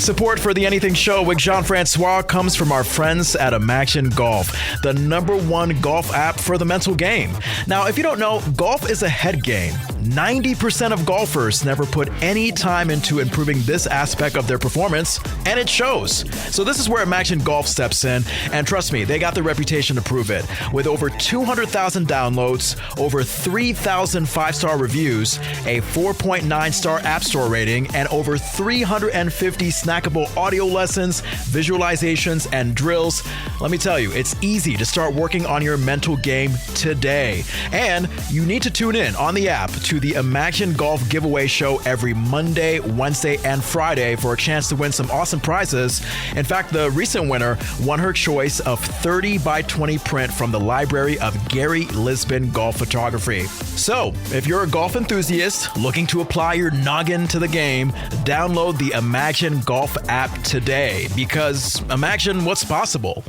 Support for the Anything Show with Jean-Francois comes from our friends at Imagine Golf, the #1 golf app for the mental game. Now, if you don't know, golf is a head game. 90% of golfers never put any time into improving this aspect of their performance, and it shows. So this is where Imagine Golf steps in, and trust me, they got the reputation to prove it. With over 200,000 downloads, over 3,000 5-star reviews, a 4.9-star App Store rating, and over 350 snackable audio lessons, visualizations, and drills. Let me tell you, it's easy to start working on your mental game today. And you need to tune in on the app to the Imagine Golf giveaway show every Monday, Wednesday, and Friday for a chance to win some awesome prizes. In fact, the recent winner won her choice of 30 by 20 print from the library of Gary Lisbon Golf Photography. So, if you're a golf enthusiast looking to apply your noggin to the game, download the Imagine Golf app today, because imagine what's possible.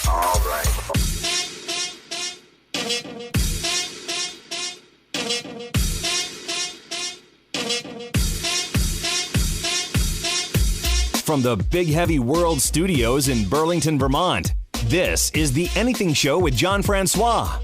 All right. From the Big Heavy World Studios in Burlington, Vermont, this is The Anything Show with Jean-Francois.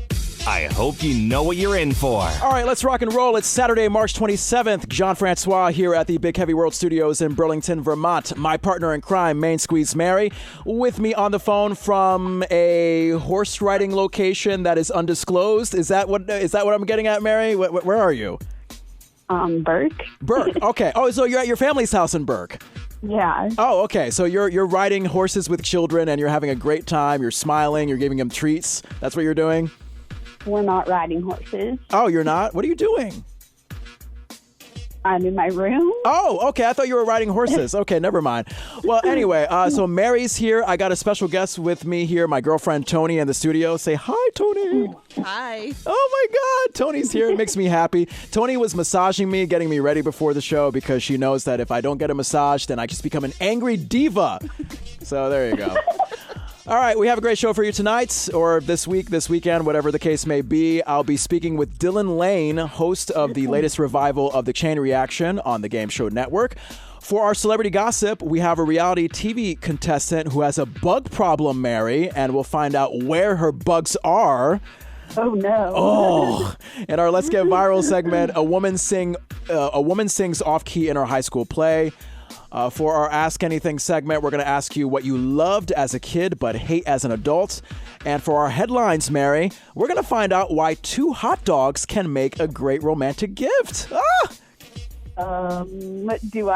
I hope you know what you're in for. All right, let's rock and roll. It's Saturday, March 27th. Jean-Francois here at the Big Heavy World Studios in Burlington, Vermont. My partner in crime, Main Squeeze Mary, with me on the phone from a horse riding location that is undisclosed. Is that what I'm getting at, Mary? Where are you? Burke. Burke. Okay. Oh, so you're at your family's house in Burke. Yeah. Oh, okay. So you're riding horses with children and you're having a great time. You're smiling. You're giving them treats. That's what you're doing? We're not riding horses. Oh, you're not? What are you doing? I'm in my room. Oh, okay. I thought you were riding horses. Okay, never mind. Well, anyway, so Mary's here. I got a special guest with me here, my girlfriend Tony in the studio. Say hi, Tony. Hi. Oh my God, Tony's here. It makes me happy. Tony was massaging me, getting me ready before the show because she knows that if I don't get a massage, then I just become an angry diva. So there you go. All right, we have a great show for you tonight, or this week, this weekend, whatever the case may be. I'll be speaking with Dylan Lane, host of the latest revival of The Chain Reaction on the Game Show Network. For our celebrity gossip, we have a reality TV contestant who has a bug problem, Mary, and we'll find out where her bugs are. Oh, no. Oh, in our Let's Get Viral segment, a woman sings off-key in her high school play. For our Ask Anything segment, we're going to ask you what you loved as a kid but hate as an adult. And for our headlines, Mary, we're going to find out why 2 hot dogs can make a great romantic gift. Do I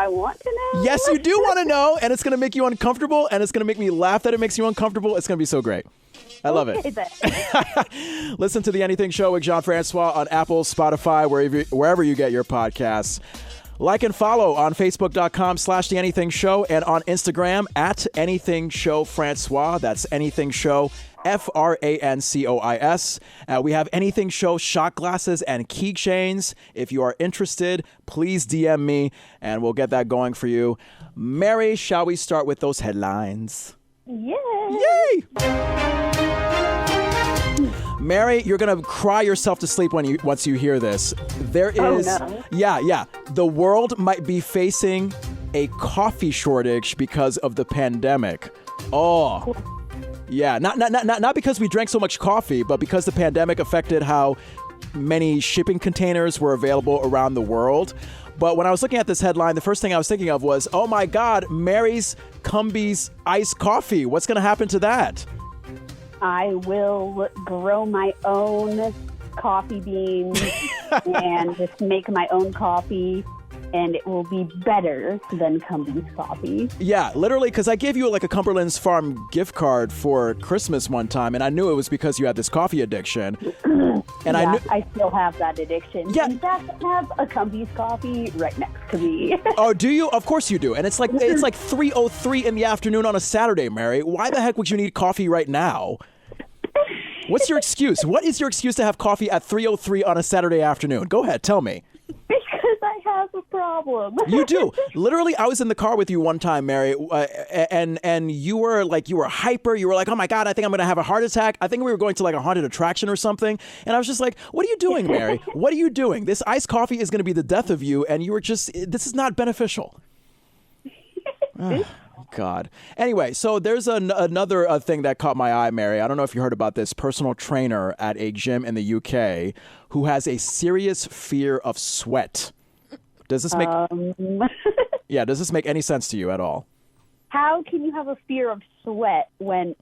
want to know? Yes, you do want to know, and it's going to make you uncomfortable, and it's going to make me laugh that it makes you uncomfortable. It's going to be so great. I love it. Listen to The Anything Show with Jean-Francois on Apple, Spotify, wherever you get your podcasts. Like and follow on Facebook.com/The Anything Show and on Instagram at Anything Show Francois. That's Anything Show FRANCOIS. We have Anything Show shot glasses and keychains. If you are interested, please DM me and we'll get that going for you. Mary, shall we start with those headlines? Yeah. Yay! Mary, you're going to cry yourself to sleep once you hear this. There is... Oh, no. Yeah. The world might be facing a coffee shortage because of the pandemic. Oh. Yeah, not because we drank so much coffee, but because the pandemic affected how many shipping containers were available around the world. But when I was looking at this headline, the first thing I was thinking of was, oh my God, Mary's Cumbies iced coffee. What's going to happen to that? I will grow my own coffee beans and just make my own coffee, and it will be better than Cumbies coffee. Yeah, literally, because I gave you like a Cumberland's Farm gift card for Christmas one time, and I knew it was because you had this coffee addiction. And I still have that addiction. Yeah. In fact, I have a Cumbies coffee right next to me. Oh, do you? Of course you do. And it's like 3:03 in the afternoon on a Saturday, Mary. Why the heck would you need coffee right now? What's your excuse? What is your excuse to have coffee at 3:03 on a Saturday afternoon? Go ahead, tell me. Because I have a problem. You do. Literally, I was in the car with you one time, Mary, and you were hyper. You were like, oh my God, I think I'm going to have a heart attack. I think we were going to like a haunted attraction or something. And I was just like, what are you doing, Mary? What are you doing? This iced coffee is going to be the death of you. And you were just, this is not beneficial. Oh, God. Anyway, so there's another thing that caught my eye, Mary. I don't know if you heard about this personal trainer at a gym in the UK who has a serious fear of sweat. Does this make does this make any sense to you at all? How can you have a fear of sweat when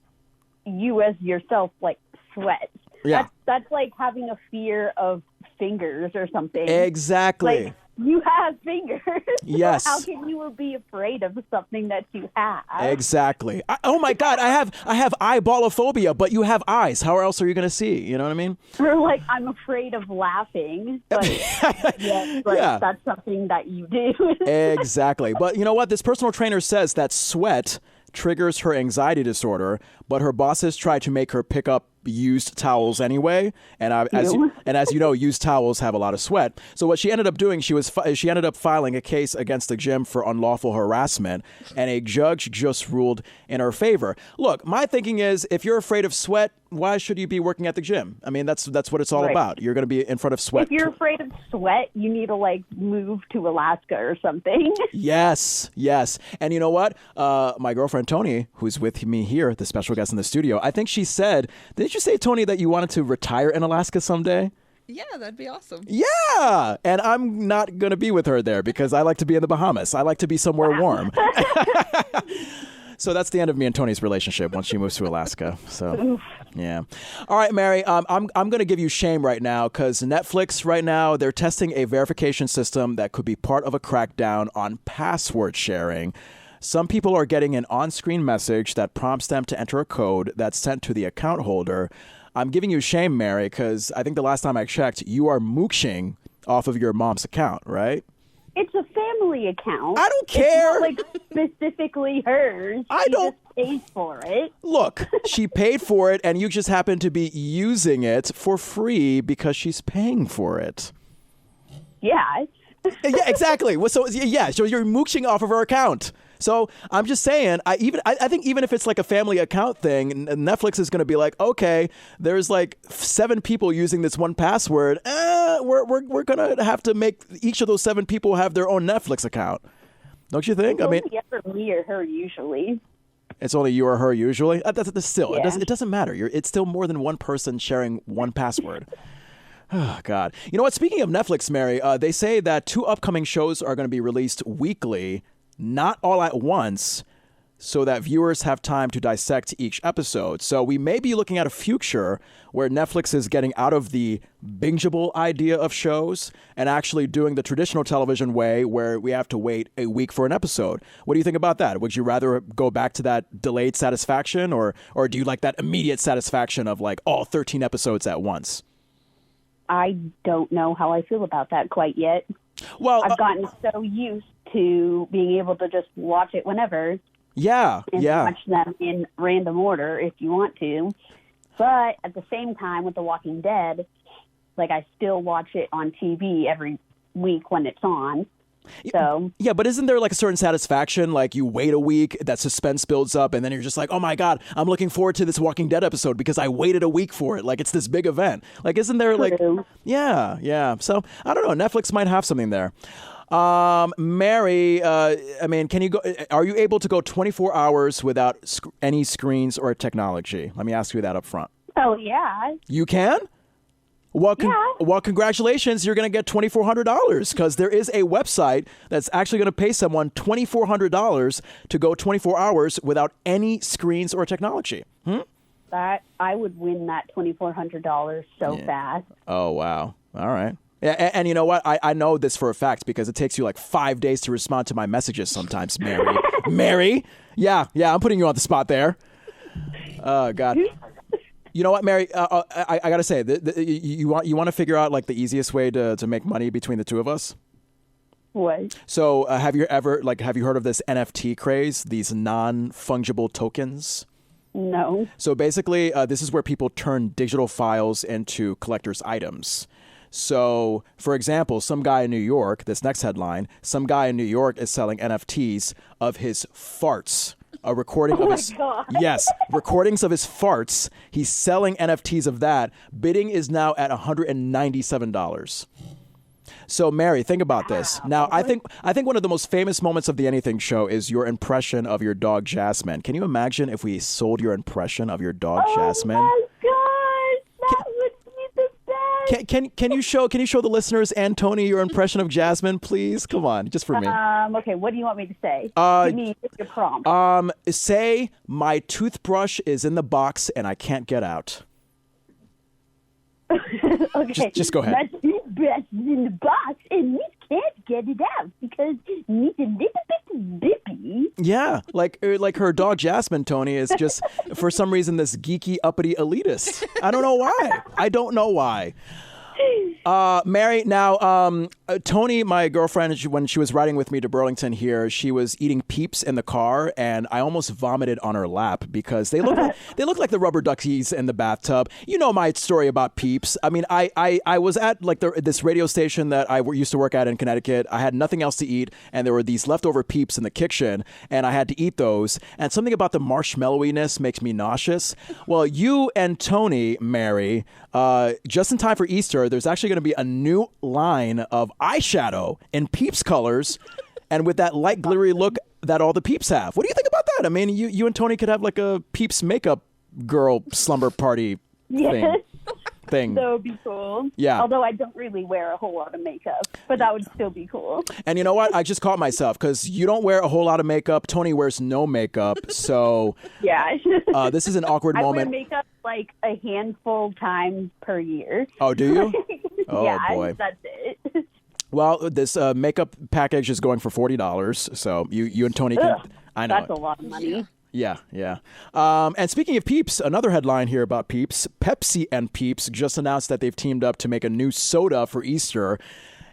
you as yourself like sweat? Yeah. That's like having a fear of fingers or something. Exactly. Like, you have fingers. Yes. How can you be afraid of something that you have? Exactly. Oh my God, I have eyeballophobia, but you have eyes. How else are you going to see? You know what I mean? Or like, I'm afraid of laughing. But yes, but Yeah. that's something that you do. Exactly. But you know what? This personal trainer says that sweat triggers her anxiety disorder, but her bosses try to make her pick up used towels anyway, and as you know, used towels have a lot of sweat. So what she ended up doing, she ended up filing a case against the gym for unlawful harassment, and a judge just ruled in her favor. Look, my thinking is, if you're afraid of sweat, why should you be working at the gym? I mean, that's what it's all Right. about. You're going to be in front of sweat. If you're afraid of sweat, you need to like move to Alaska or something. Yes. And you know what? My girlfriend, Tony, who's with me here, the special guest in the studio, I think she said, didn't you say, Tony, that you wanted to retire in Alaska someday? Yeah, that'd be awesome. Yeah. And I'm not going to be with her there because I like to be in the Bahamas. I like to be somewhere warm. So that's the end of me and Tony's relationship once she moves to Alaska. So, yeah. All right, Mary, I'm going to give you shame right now because Netflix right now, they're testing a verification system that could be part of a crackdown on password sharing. Some people are getting an on-screen message that prompts them to enter a code that's sent to the account holder. I'm giving you shame, Mary, because I think the last time I checked, you are mooching off of your mom's account, right? It's a family account. I don't care. It's not, like specifically hers. I don't- Just pays for it. Look, she paid for it, and you just happen to be using it for free because she's paying for it. Yeah. Yeah, exactly. So you're mooching off of her account. So I'm just saying, I think even if it's like a family account thing, Netflix is going to be like, okay, there's like 7 people using this one password. We're going to have to make each of those 7 people have their own Netflix account. Don't you think? I mean, It's only ever me or her usually. it's only you or her usually. That's still, Yeah. it doesn't matter. It's still more than one person sharing one password. Oh, God. You know what? Speaking of Netflix, Mary, they say that 2 upcoming shows are going to be released weekly, not all at once, so that viewers have time to dissect each episode. So we may be looking at a future where Netflix is getting out of the bingeable idea of shows and actually doing the traditional television way where we have to wait a week for an episode. What do you think about that? Would you rather go back to that delayed satisfaction or do you like that immediate satisfaction of like all 13 episodes at once? I don't know how I feel about that quite yet. Well, I've gotten so used to being able to just watch it whenever yeah. and watch them in random order if you want to. But at the same time, with The Walking Dead, like I still watch it on TV every week when it's on. So Yeah, but isn't there like a certain satisfaction? Like you wait a week, that suspense builds up, and then you're just like, oh my God, I'm looking forward to this Walking Dead episode because I waited a week for it. Like it's this big event. Like, isn't there like, True. yeah. So I don't know. Netflix might have something there. Mary, I mean, are you able to go 24 hours without any screens or technology? Let me ask you that up front. Oh, yeah. You can? Well, Yeah. well, congratulations. You're going to get $2,400 because there is a website that's actually going to pay someone $2,400 to go 24 hours without any screens or technology. That I would win that $2,400 so fast. Oh, wow. All right. Yeah, and you know what? I know this for a fact because it takes you like 5 days to respond to my messages sometimes, Mary. Mary? Yeah, I'm putting you on the spot there. Oh, God. You know what, Mary? I gotta say, you want to figure out like the easiest way to make money between the two of us. What? So, have you heard of this NFT craze? These non-fungible tokens. No. So basically, this is where people turn digital files into collector's items. So, for example, some guy in New York, this next headline, some guy in New York is selling NFTs of his farts. A recording of his God. Yes, recordings of his farts. He's selling NFTs of that. Bidding is now at $197. So, Mary, think about this. Now, I think one of the most famous moments of the Anything Show is your impression of your dog Jasmine. Can you imagine if we sold your impression of your dog Jasmine? Oh my gosh, that would be the best. Can you show the listeners and Tony your impression of Jasmine, please? Come on, just for me. Okay, what do you want me to say? Give me your prompt. Say my toothbrush is in the box and I can't get out. Okay, just go ahead. My toothbrush is in the box and we can't get it out because it's a little bit bippy. Yeah, like her dog Jasmine, Tony, is just for some reason this geeky uppity elitist. I don't know why. Mary, now, Tony, my girlfriend, when she was riding with me to Burlington here, she was eating Peeps in the car, and I almost vomited on her lap because they look like the rubber duckies in the bathtub. You know my story about Peeps. I mean, I was at like this radio station that I used to work at in Connecticut. I had nothing else to eat, and there were these leftover Peeps in the kitchen, and I had to eat those. And something about the marshmallowiness makes me nauseous. Well, you and Tony, Mary, just in time for Easter, there's actually going to be a new line of eyeshadow in Peeps colors and with that light glittery look that all the Peeps have. What do you think about that? I mean, you and Tony could have like a Peeps makeup girl slumber party thing. That would be cool. Yeah. Although I don't really wear a whole lot of makeup, but that would still be cool. And you know what? I just caught myself because you don't wear a whole lot of makeup. Tony wears no makeup. So Yeah. this is an awkward I wear moment. makeup like a handful times per year. Oh, do you? Oh, yeah, boy. that's it. Well, this makeup package is going for $40. So you and Tony can. I know. That's a lot of money. Yeah. And speaking of Peeps, another headline here about Peeps. Pepsi and Peeps just announced that they've teamed up to make a new soda for Easter.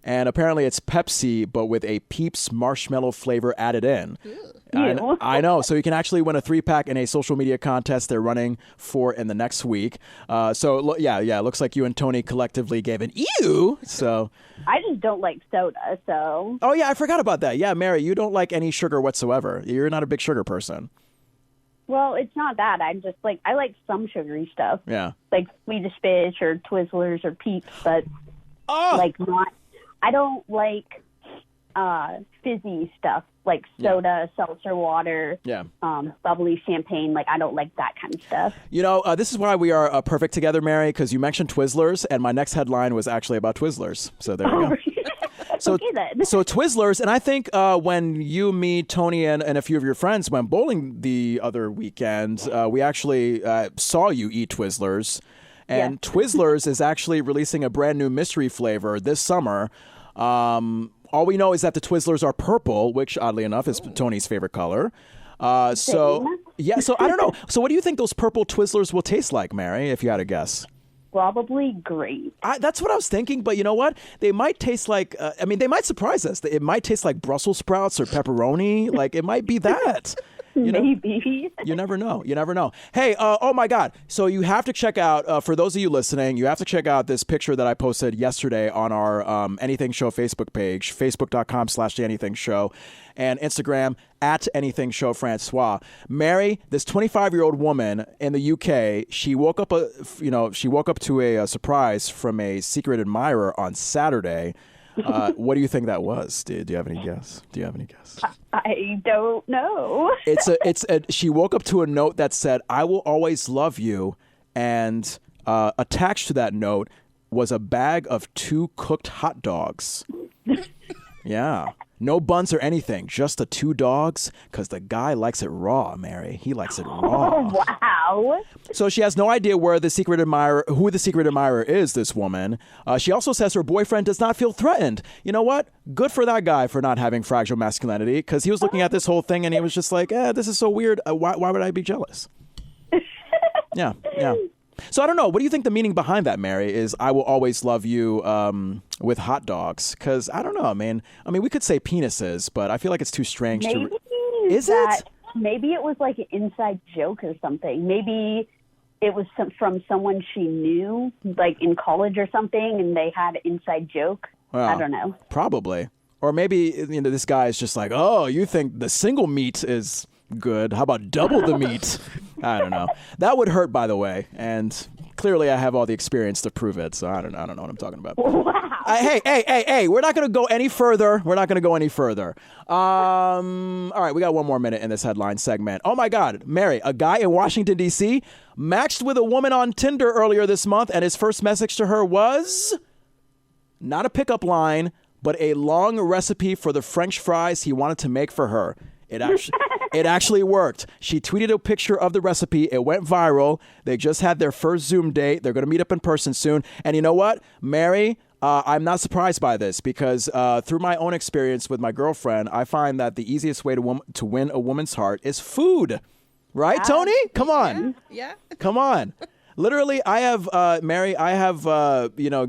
And apparently it's Pepsi, but with a Peeps marshmallow flavor added in. I know. So you can actually win a 3-pack in a social media contest they're running for in the next week. It looks like you and Tony collectively gave an ew. So I just don't like soda, so. Oh, yeah, I forgot about that. Yeah, Mary, you don't like any sugar whatsoever. You're not a big sugar person. Well, it's not that. I'm just like, I like some sugary stuff. Yeah. Like Swedish Fish or Twizzlers or Peeps, but I don't like fizzy stuff like soda, seltzer water, bubbly champagne. Like, I don't like that kind of stuff. You know, this is why we are perfect together, Mary, because you mentioned Twizzlers, and my next headline was actually about Twizzlers. So there you go. So Twizzlers, and I think when you, me, Tony, and a few of your friends went bowling the other weekend, we actually saw you eat Twizzlers. And Twizzlers is actually releasing a brand new mystery flavor this summer. All we know is that the Twizzlers are purple, which oddly enough is Tony's favorite color. So I don't know. So what do you think those purple Twizzlers will taste like, Mary, if you had to guess? Probably great. That's what I was thinking, but you know what? They might taste like, they might surprise us. It might taste like Brussels sprouts or pepperoni. Like, it might be that. Maybe. You never know. Hey, oh my God. So you have to check out, for those of you listening, you have to check out this picture that I posted yesterday on our Anything Show Facebook page, facebook.com/theanythingshow, and Instagram @anythingshowfrancois. Mary, this 25-year-old woman in the UK, she woke up to a surprise from a secret admirer on Saturday. What do you think that was? Do you have any guess? I don't know. She woke up to a note that said, "I will always love you," and attached to that note was a bag of 2 cooked hot dogs. Yeah. No buns or anything, just the 2 dogs, because the guy likes it raw, Mary. He likes it raw. Oh, wow. So she has no idea who the secret admirer is, this woman. She also says her boyfriend does not feel threatened. You know what? Good for that guy for not having fragile masculinity, because he was looking at this whole thing and he was just like, this is so weird. Why would I be jealous? Yeah. So I don't know. What do you think the meaning behind that, Mary, is I will always love you with hot dogs? Because I don't know. I mean, we could say penises, but I feel like it's too strange. Maybe it was it was from someone she knew, like in college or something, and they had an inside joke. Well, I don't know. Probably. Or maybe this guy is just like, oh, you think the single meat is good? How about double the meat? I don't know. That would hurt, by the way. And clearly I have all the experience to prove it. So I don't know what I'm talking about. Wow. Hey, we're not going to go any further. All right, we got one more minute in this headline segment. Oh, my God. Mary, a guy in Washington, D.C. matched with a woman on Tinder earlier this month, and his first message to her was not a pickup line, but a long recipe for the French fries he wanted to make for her. It actually worked. She tweeted a picture of the recipe. It went viral. They just had their first Zoom date. They're going to meet up in person soon. And you know what, Mary, I'm not surprised by this because through my own experience with my girlfriend, I find that the easiest way to win a woman's heart is food. Right, Tony? Come on. Yeah. Come on. Literally, I have, Mary,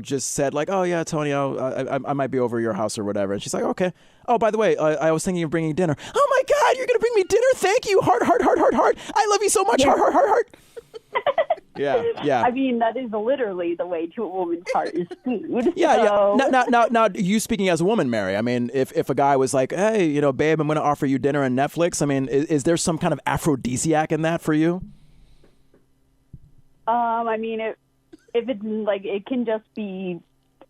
just said like, oh, yeah, Tony, I might be over your house or whatever. And she's like, okay. Oh, by the way, I was thinking of bringing dinner. Oh, my God, you're going to bring me dinner? Thank you. Heart. I love you so much. Yeah. Heart. Yeah. I mean, that is literally the way to a woman's heart is food. Yeah. So. Now, you speaking as a woman, Mary, I mean, if a guy was like, hey, babe, I'm going to offer you dinner and Netflix, I mean, is there some kind of aphrodisiac in that for you? I mean, if it's like, it can just be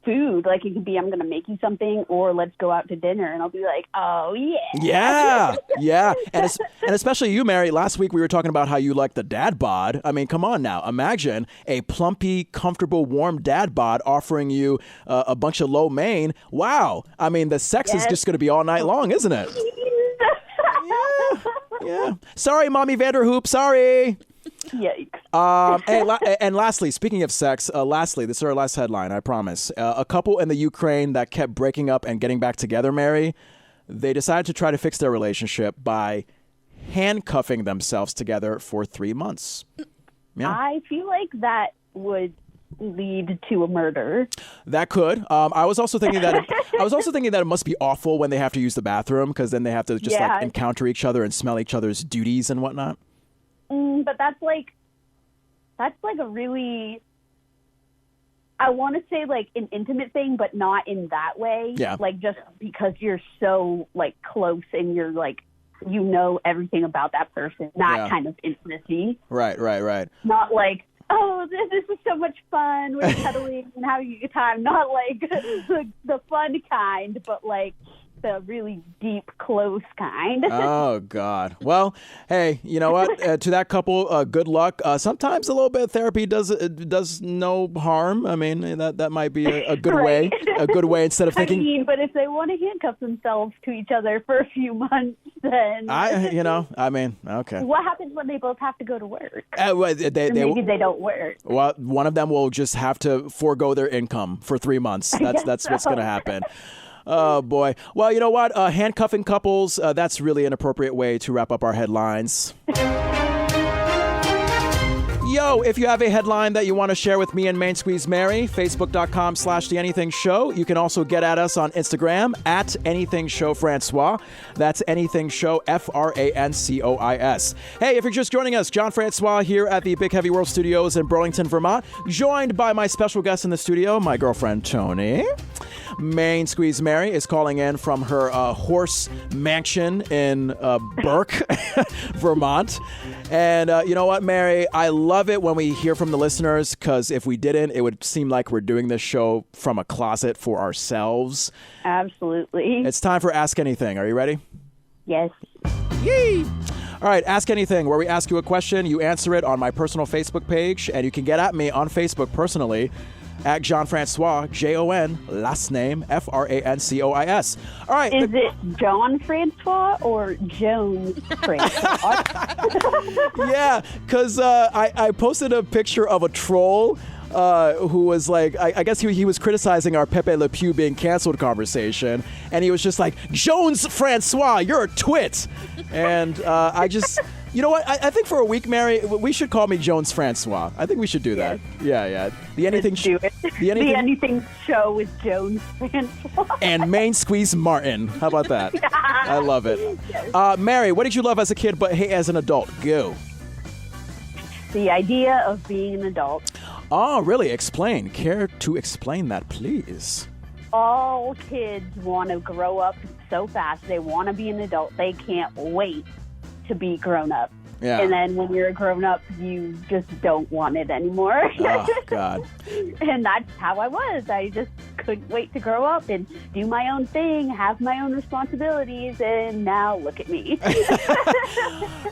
food. Like, it could be, I'm going to make you something, or let's go out to dinner. And I'll be like, oh, yeah. Yeah. And especially you, Mary, last week we were talking about how you like the dad bod. I mean, come on now. Imagine a plumpy, comfortable, warm dad bod offering you a bunch of lo mein. Wow. I mean, the sex is just going to be all night long, isn't it? Yeah. Sorry, Mommy Vanderhoop. Sorry. Yikes. And lastly, speaking of sex, this is our last headline, I promise. A couple in the Ukraine that kept breaking up and getting back together, Mary, they decided to try to fix their relationship by handcuffing themselves together for 3 months. Yeah. I feel like that would lead to a murder. That could. I was also thinking that it must be awful when they have to use the bathroom because then they have to just like encounter each other and smell each other's duties and whatnot. But that's like a really, I want to say like an intimate thing, but not in that way. Yeah. Like just because you're so like close and you're like, everything about that person, that kind of intimacy. Right. Not like, oh, this is so much fun. We're cuddling and having a good time. Not like the fun kind, but like the really deep, close kind. Oh, God. Well, hey, you know what? To that couple, good luck. Sometimes a little bit of therapy does no harm. I mean, that might be a good way. A good way instead of thinking. I mean, but if they want to handcuff themselves to each other for a few months, then okay. What happens when they both have to go to work? Maybe they don't work. Well, one of them will just have to forego their income for 3 months. That's what's going to happen. Oh, boy. Well, you know what? Handcuffing couples, that's really an appropriate way to wrap up our headlines. Yo, if you have a headline that you want to share with me and Main Squeeze Mary, facebook.com/theanythingshow. You can also get at us on Instagram at anythingshowfrancois. That's anythingshow, FRANCOIS. Hey, if you're just joining us, John Francois here at the Big Heavy World Studios in Burlington, Vermont, joined by my special guest in the studio, my girlfriend, Tony. Main Squeeze Mary is calling in from her horse mansion in Burke, Vermont. And you know what, Mary? I love it when we hear from the listeners because if we didn't, it would seem like we're doing this show from a closet for ourselves. Absolutely. It's time for Ask Anything. Are you ready? Yes. Yay! All right, Ask Anything, where we ask you a question, you answer it on my personal Facebook page, and you can get at me on Facebook personally at John Francois, Jon, last name, FRANCOIS. All right. Is it John Francois or Jones Francois? Yeah, because I posted a picture of a troll who was like, I guess he was criticizing our Pepe Le Pew being canceled conversation, and he was just like, Jones Francois, you're a twit. And I just... You know what? I think for a week, Mary, we should call me Jones Francois. I think we should do that. Yeah. The Anything Show with Jones Francois. And Main Squeeze Martin. How about that? I love it. Mary, what did you love as a kid but hate as an adult? Go. the idea of being an adult. Oh, really? Explain. Care to explain that, please? All kids want to grow up so fast. They want to be an adult. They can't wait to be grown up. Yeah. And then when you're a grown up, you just don't want it anymore. Oh, God. And that's how I was. I just couldn't wait to grow up and do my own thing, have my own responsibilities, and now look at me.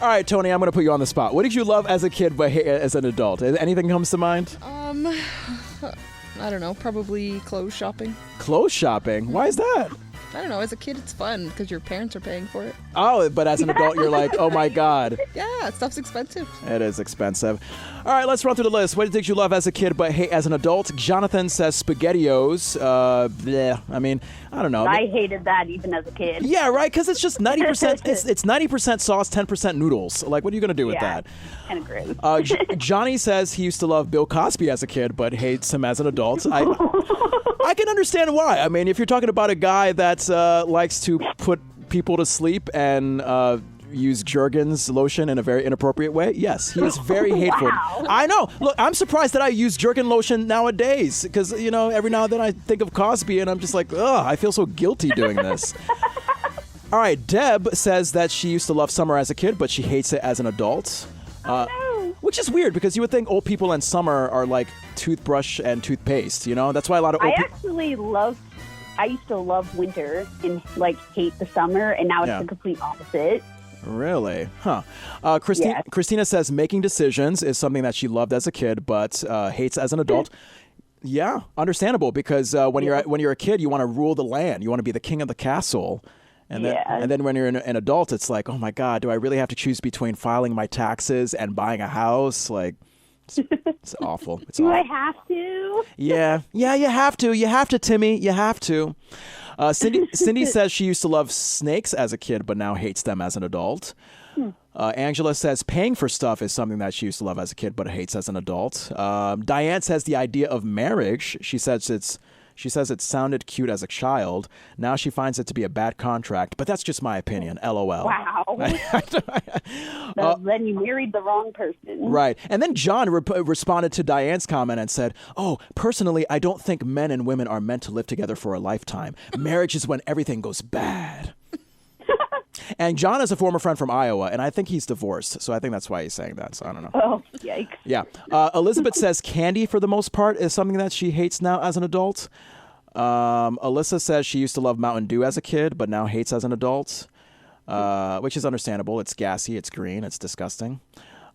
All right, Tony, I'm going to put you on the spot. What did you love as a kid but hate as an adult? Anything comes to mind? I don't know, probably clothes shopping. Clothes shopping? Why is that? I don't know, as a kid it's fun because your parents are paying for it. Oh, but as an adult, you're like, oh my God. Yeah, stuff's expensive. It is expensive. All right, let's run through the list. What did you love as a kid but hate as an adult? Jonathan says SpaghettiOs. Bleh. I mean, I don't know. I hated that even as a kid. Yeah, right, because it's just 90%, it's 90% sauce, 10% noodles. Like, what are you going to do with that? Kind of gross. Johnny says he used to love Bill Cosby as a kid but hates him as an adult. I can understand why. I mean, if you're talking about a guy that likes to put people to sleep and use Jergens lotion in a very inappropriate way, yes, he is very hateful. Wow. I know. Look, I'm surprised that I use Jergens lotion nowadays because, you know, every now and then I think of Cosby and I'm just like, ugh, I feel so guilty doing this. All right, Deb says that she used to love summer as a kid, but she hates it as an adult. Which is weird because you would think old people and summer are like toothbrush and toothpaste, you know? That's why a lot of old people... I used to love winter and like hate the summer, and now it's the complete opposite. Really? Huh. Christina says making decisions is something that she loved as a kid but hates as an adult. Yeah, understandable because when you're a kid, you want to rule the land. You want to be the king of the castle. And then when you're an adult, it's like, oh my God, do I really have to choose between filing my taxes and buying a house? Like, it's awful. It's awful. Do I have to? Yeah, you have to. You have to, Timmy. You have to. Cindy says she used to love snakes as a kid, but now hates them as an adult. Angela says paying for stuff is something that she used to love as a kid, but hates as an adult. Diane says the idea of marriage. She says it sounded cute as a child. Now she finds it to be a bad contract, but that's just my opinion. LOL. Wow. Then you married the wrong person. Right. And then John responded to Diane's comment and said, oh, personally, I don't think men and women are meant to live together for a lifetime. Marriage is when everything goes bad. And John is a former friend from Iowa, and I think he's divorced, so I think that's why he's saying that, so I don't know. Oh, yikes. Yeah. Elizabeth says candy, for the most part, is something that she hates now as an adult. Alyssa says she used to love Mountain Dew as a kid, but now hates as an adult, which is understandable. It's gassy, it's green, it's disgusting.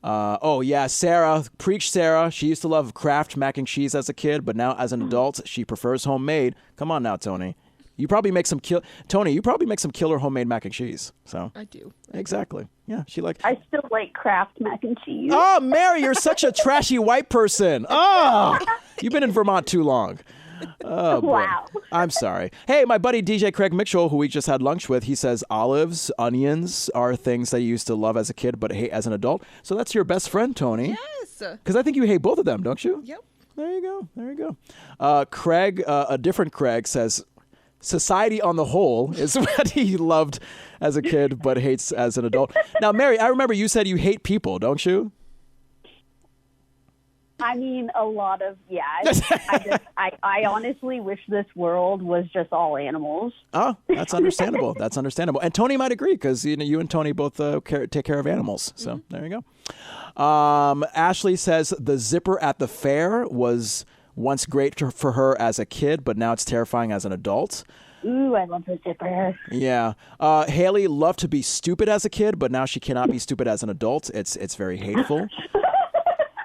Sarah, preach Sarah. She used to love Kraft mac and cheese as a kid, but now as an adult, she prefers homemade. Come on now, Tony. You probably make some killer homemade mac and cheese. So I do. Exactly. Yeah, I still like Kraft mac and cheese. Oh, Mary, you're such a trashy white person. Oh, you've been in Vermont too long. Oh, boy. Wow. I'm sorry. Hey, my buddy DJ Craig Mitchell, who we just had lunch with, he says olives, onions are things that you used to love as a kid but hate as an adult. So that's your best friend, Tony. Yes. Because I think you hate both of them, don't you? Yep. There you go. Craig, a different Craig, says society on the whole is what he loved as a kid but hates as an adult. Now, Mary, I remember you said you hate people, don't you? I mean, a lot of, I honestly wish this world was just all animals. Oh, that's understandable. And Tony might agree because you and Tony both take care of animals. So There you go. Ashley says the zipper at the fair was once great for her as a kid, but now it's terrifying as an adult. Ooh, I love the zipper. Yeah. Haley loved to be stupid as a kid, but now she cannot be stupid as an adult. It's very hateful.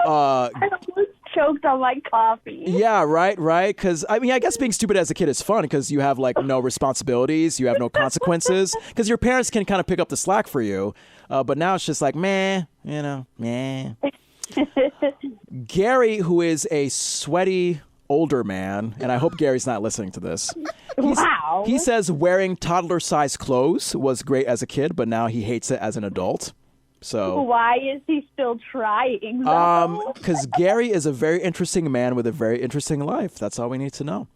I almost choked on my coffee. Yeah, right. Because, I mean, I guess being stupid as a kid is fun because you have, no responsibilities. You have no consequences. Because your parents can kind of pick up the slack for you. But now it's just like, meh. Gary, who is a sweaty older man, and I hope Gary's not listening to this. Wow. He says wearing toddler-sized clothes was great as a kid, but now he hates it as an adult. So Why is he still trying? though? because Gary is a very interesting man with a very interesting life. That's all we need to know.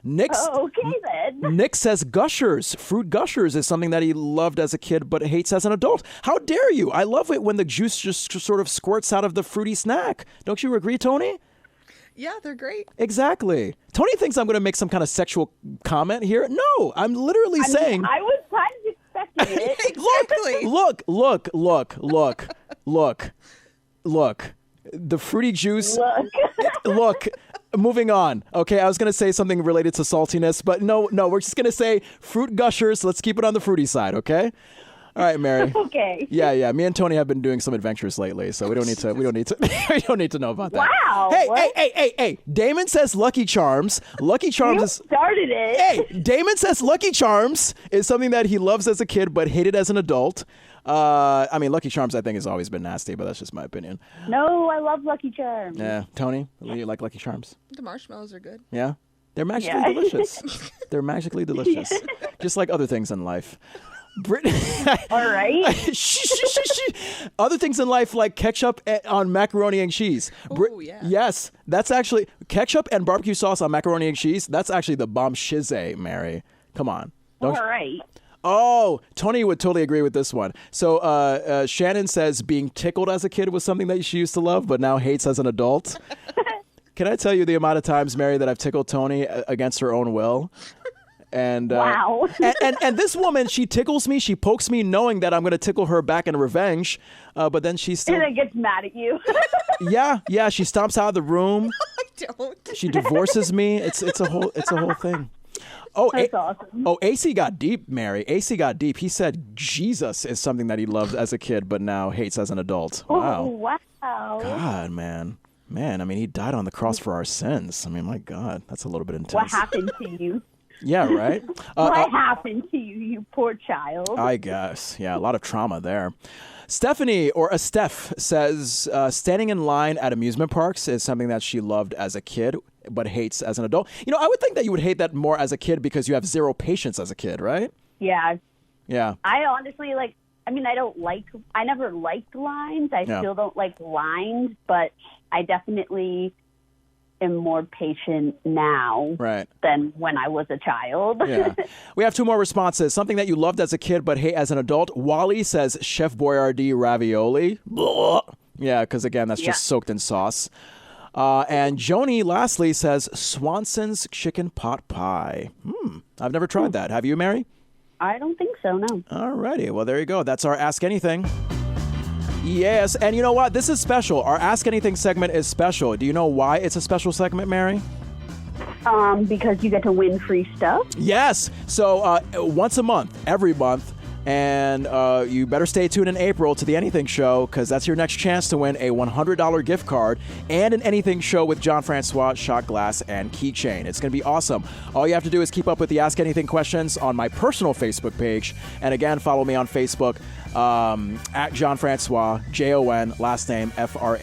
Nick Okay then. Nick says Gushers, fruit Gushers is something that he loved as a kid but hates as an adult. How dare you? I love it when the juice just sort of squirts out of the fruity snack. Don't you agree, Tony? Yeah, they're great. Exactly. Tony thinks I'm going to make some kind of sexual comment here. No, I'm literally saying. I was kind of expecting it. Exactly. Look. The fruity juice. Look. Look, moving on. Okay, I was going to say something related to saltiness, but no, we're just going to say fruit Gushers. Let's keep it on the fruity side, okay? All right, Mary. Okay. Yeah. Me and Tony have been doing some adventures lately, so we don't need to we don't need to know about that. Wow. Hey. Damon says Lucky Charms. Lucky Charms You is started it. Hey, Damon says Lucky Charms is something that he loves as a kid but hated as an adult. I mean, Lucky Charms I think has always been nasty, but that's just my opinion. No, I love Lucky Charms. Yeah, Tony, you like Lucky Charms? The marshmallows are good. Yeah? They're magically Yeah. delicious. They're magically delicious. Just like other things in life. All right. Shh. Other things in life like ketchup on macaroni and cheese. Ooh, yeah. Yes, that's actually ketchup and barbecue sauce on macaroni and cheese. That's actually the bomb shizzay, Mary. Come on. All right. Oh, Tony would totally agree with this one. So Shannon says being tickled as a kid was something that she used to love, but now hates as an adult. Can I tell you the amount of times, Mary, that I've tickled Tony against her own will? And Wow. and this woman, she tickles me, she pokes me, knowing that I'm going to tickle her back in revenge. But then she still, And then gets mad at you. yeah, she stomps out of the room. I don't. She divorces me. It's a whole thing. Oh, That's awesome. Oh, AC got deep, Mary. AC got deep. He said Jesus is something that he loved as a kid, but now hates as an adult. Oh, Wow. wow. God, man. I mean, he died on the cross for our sins. I mean, my God, that's a little bit intense. What happened to you? Yeah, right? What happened to you, you poor child? I guess. Yeah, a lot of trauma there. Stephanie, or Steph, says standing in line at amusement parks is something that she loved as a kid, but hates as an adult. You know, I would think that you would hate that more as a kid because you have zero patience as a kid, right? Yeah. Yeah. I honestly, I never liked lines. I Yeah. still don't like lines, but I definitely am more patient now Right. than when I was a child. Yeah. We have two more responses. Something that you loved as a kid but hate as an adult. Wally says Chef Boyardee ravioli. Blah. Yeah, because again, that's just soaked in sauce. And Joni lastly says Swanson's chicken pot pie. I've never tried that. Have you, Mary? I don't think so, no. All righty. Well, there you go. That's our Ask Anything. Yes. And you know what? This is special. Our Ask Anything segment is special. Do you know why it's a special segment, Mary? Because you get to win free stuff. Yes. So once a month, every month, and you better stay tuned in April to the Anything Show because that's your next chance to win a $100 gift card and an Anything Show with John Francois shot glass and keychain. It's going to be awesome. All you have to do is keep up with the Ask Anything questions on my personal Facebook page. And again, follow me on Facebook at John Francois, Jon, last name Francois.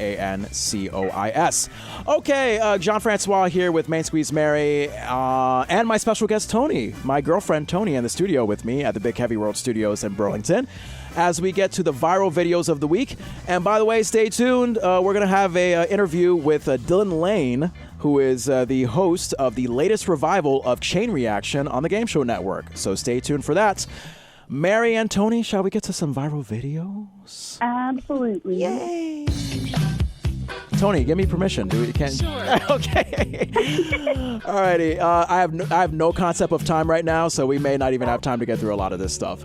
Okay, John Francois here with Main Squeeze Mary and my special guest Tony, my girlfriend Tony, in the studio with me at the Big Heavy World Studios in Burlington as we get to the viral videos of the week. And by the way, stay tuned. We're going to have a interview with Dylan Lane, who is the host of the latest revival of Chain Reaction on the Game Show Network. So stay tuned for that. Mary and Tony, shall we get to some viral videos? Absolutely. Yay! Tony, give me permission. Do we can? Sure. Okay. Alrighty. I have no concept of time right now, so we may not even have time to get through a lot of this stuff.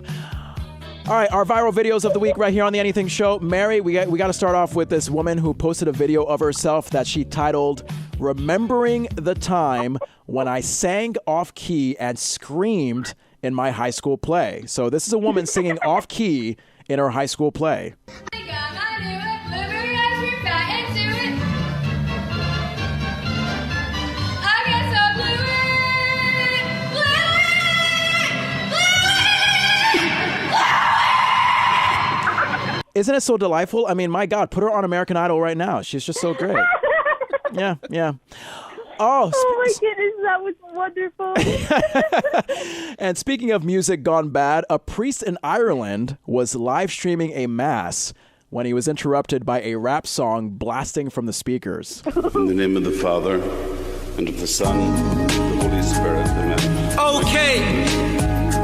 All right, our viral videos of the week right here on the Anything Show. Mary, we got to start off with this woman who posted a video of herself that she titled "Remembering the Time When I Sang Off Key and Screamed in My High School Play." So this is a woman singing off key in her high school play. Isn't it so delightful? I mean, my God, put her on American Idol right now. She's just so great. Yeah. Oh my goodness, that was wonderful. And speaking of music gone bad, a priest in Ireland was live streaming a mass when he was interrupted by a rap song blasting from the speakers. In the name of the Father, and of the Son, and of the Holy Spirit. Amen. Okay,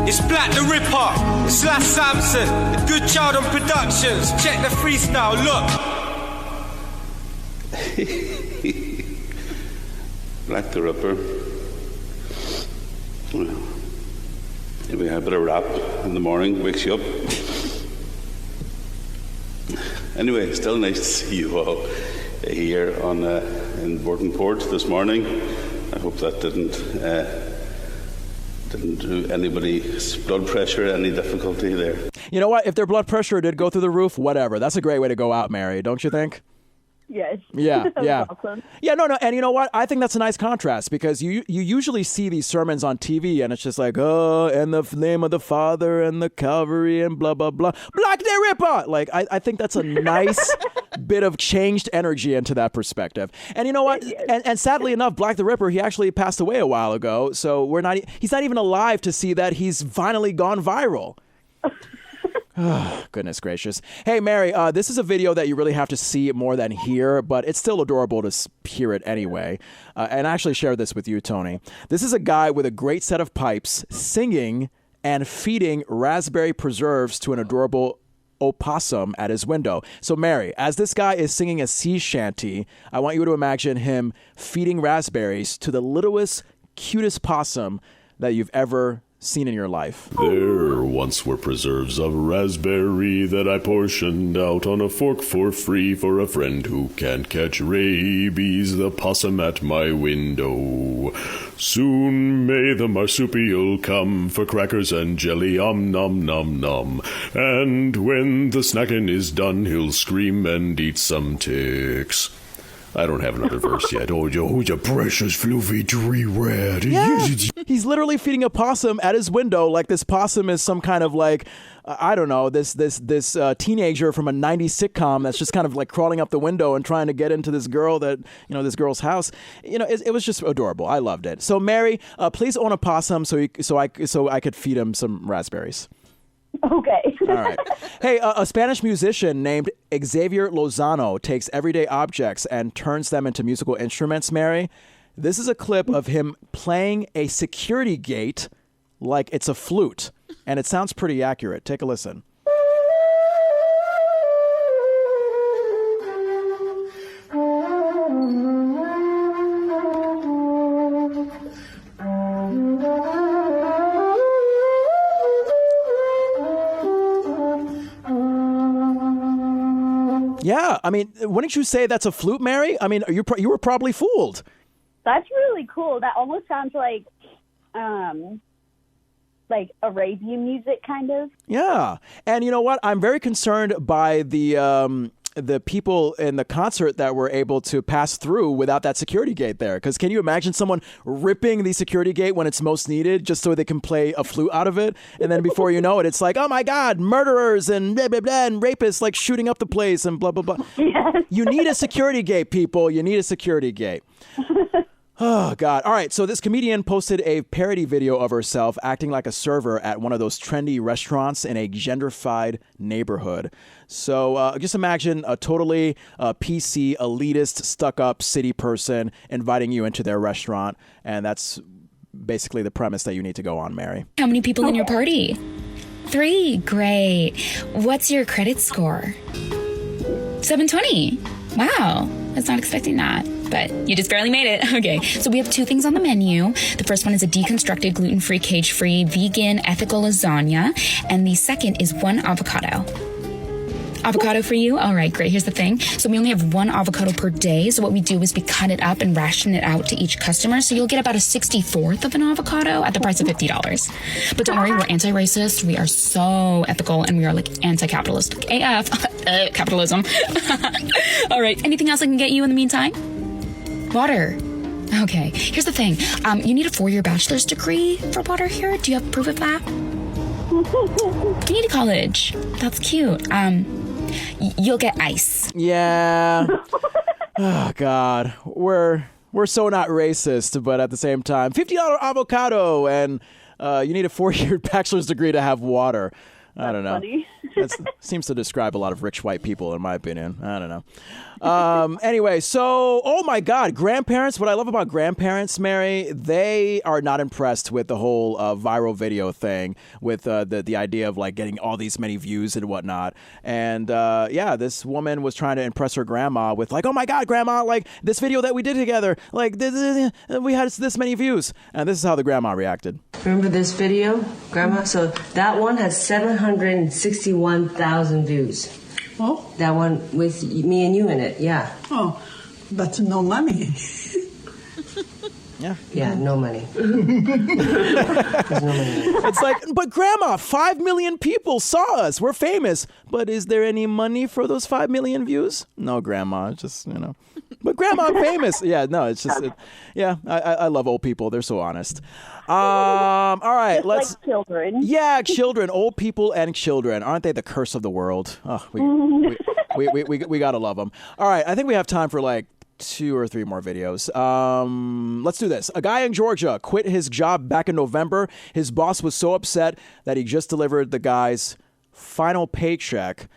it's Black the Ripper, it's Slash Samson, the Good Child on Productions. Check the freestyle, look. Black the Ripper. Well, maybe a bit of rap in the morning wakes you up. Anyway, still nice to see you all here in Bortonport this morning. I hope that didn't do anybody's blood pressure any difficulty there. You know what? If their blood pressure did go through the roof, whatever. That's a great way to go out, Mary, don't you think? Yes. Yeah, That was yeah. awesome. Yeah, no. And you know what? I think that's a nice contrast because you usually see these sermons on TV and it's just like, oh, in the name of the Father and the Calvary and blah, blah, blah. Black the Ripper! Like, I think that's a nice bit of changed energy into that perspective. And you know what? And sadly enough, Black the Ripper, he actually passed away a while ago. So he's not even alive to see that he's finally gone viral. Oh, goodness gracious. Hey, Mary, this is a video that you really have to see more than hear, but it's still adorable to hear it anyway. And I actually shared this with you, Tony. This is a guy with a great set of pipes singing and feeding raspberry preserves to an adorable opossum at his window. So, Mary, as this guy is singing a sea shanty, I want you to imagine him feeding raspberries to the littlest, cutest possum that you've ever seen in your life. There once were preserves of raspberry that I portioned out on a fork for free for a friend who can't catch rabies, the possum at my window. Soon may the marsupial come for crackers and jelly, nom nom. And when the snacking is done, he'll scream and eat some ticks. I don't have another verse yet. Oh, you precious fluffy tree rat. Yeah. He's literally feeding a possum at his window like this possum is some kind of like, I don't know, this teenager from a 90s sitcom that's just kind of like crawling up the window and trying to get into this girl this girl's house. It was just adorable. I loved it. So Mary, please own a possum so I could feed him some raspberries. Okay. All right. Hey, a Spanish musician named Xavier Lozano takes everyday objects and turns them into musical instruments, Mary. This is a clip of him playing a security gate like it's a flute, and it sounds pretty accurate. Take a listen. Yeah, I mean, wouldn't you say that's a flute, Mary? I mean, you were probably fooled. That's really cool. That almost sounds like Arabian music, kind of. Yeah, and you know what? I'm very concerned by the people in the concert that were able to pass through without that security gate there. Because can you imagine someone ripping the security gate when it's most needed just so they can play a flute out of it? And then before you know it, it's like, oh my God, murderers and blah, blah, blah, and rapists like shooting up the place and blah, blah, blah. Yes. You need a security gate, people. You need a security gate. Oh, God. All right. So this comedian posted a parody video of herself acting like a server at one of those trendy restaurants in a gentrified neighborhood. So just imagine a totally PC, elitist, stuck-up city person inviting you into their restaurant. And that's basically the premise that you need to go on, Mary. How many people in your party? 3. Great. What's your credit score? 720. Wow. I was not expecting that. But you just barely made it. Okay, so we have 2 things on the menu. The first one is a deconstructed, gluten-free, cage-free, vegan, ethical lasagna. And the second is 1 avocado. Avocado for you? All right, great. Here's the thing. So we only have 1 avocado per day. So what we do is we cut it up and ration it out to each customer. So you'll get about a 64th of an avocado at the price of $50. But don't worry, we're anti-racist. We are so ethical and we are like anti-capitalist. AF. Capitalism. All right. Anything else I can get you in the meantime? Water. Okay. Here's the thing. You need a 4-year bachelor's degree for water here. Do you have proof of that? You need a college. That's cute. You'll get ice. Yeah. Oh, God. We're so not racist, but at the same time, $50 avocado, and you need a 4-year bachelor's degree to have water. I don't know. Funny. That seems to describe a lot of rich white people, in my opinion. I don't know. Anyway, so, oh my God, grandparents. What I love about grandparents, Mary, they are not impressed with the whole viral video thing, with the idea of like getting all these many views and whatnot. And yeah, this woman was trying to impress her grandma with like, oh my God, grandma, like this video that we did together, like we had this many views. And this is how the grandma reacted. Remember this video, Grandma? So that one has 761,000 views. Oh? That one with me and you in it, yeah. Oh, but no money. Yeah. Yeah, no money. There's no money. It's like, but Grandma, 5 million people saw us. We're famous. But is there any money for those 5 million views? No, Grandma. Just, But Grandma, I'm famous. Yeah, no, it's just, I love old people. They're so honest. All right, Just let's. like children. Yeah, children, old people and children. Aren't they the curse of the world? Oh, we gotta love them. All right, I think we have time for like 2 or 3 more videos. Let's do this. A guy in Georgia quit his job back in November. His boss was so upset that he just delivered the guy's final paycheck.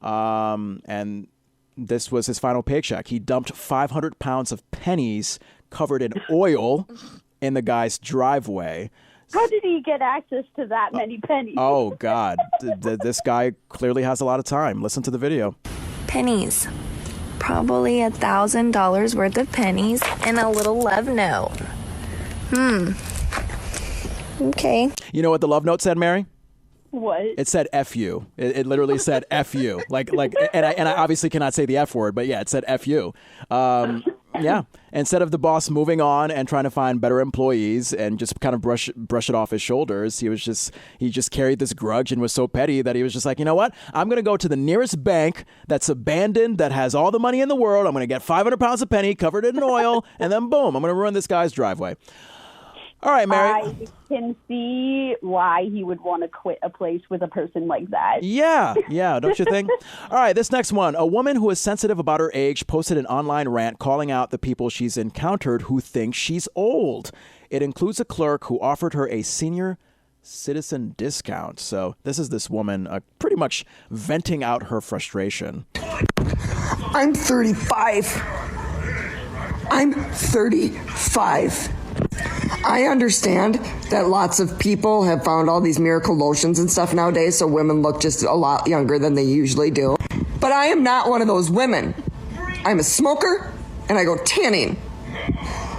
And this was his final paycheck. He dumped 500 pounds of pennies covered in oil in the guy's driveway. How did he get access to that many pennies? Oh, God. This guy clearly has a lot of time. Listen to the video. Pennies. Probably $1,000 worth of pennies and a little love note. Okay. You know what the love note said, Mary? What? It said F you. It literally said F you. Like, and I obviously cannot say the F word, but yeah, it said F you. Yeah. Instead of the boss moving on and trying to find better employees and just kind of brush it off his shoulders, he just carried this grudge and was so petty that he was just like, you know what? I'm going to go to the nearest bank that's abandoned, that has all the money in the world. I'm going to get 500 pounds of penny covered in oil, and then boom, I'm going to ruin this guy's driveway. All right, Mary. I can see why he would want to quit a place with a person like that. Yeah, don't you think? All right, this next one. A woman who is sensitive about her age posted an online rant calling out the people she's encountered who think she's old. It includes a clerk who offered her a senior citizen discount. So this is this woman pretty much venting out her frustration. I'm 35. I'm 35. I understand that lots of people have found all these miracle lotions and stuff nowadays, so women look just a lot younger than they usually do. But I am not one of those women. I'm a smoker, and I go tanning.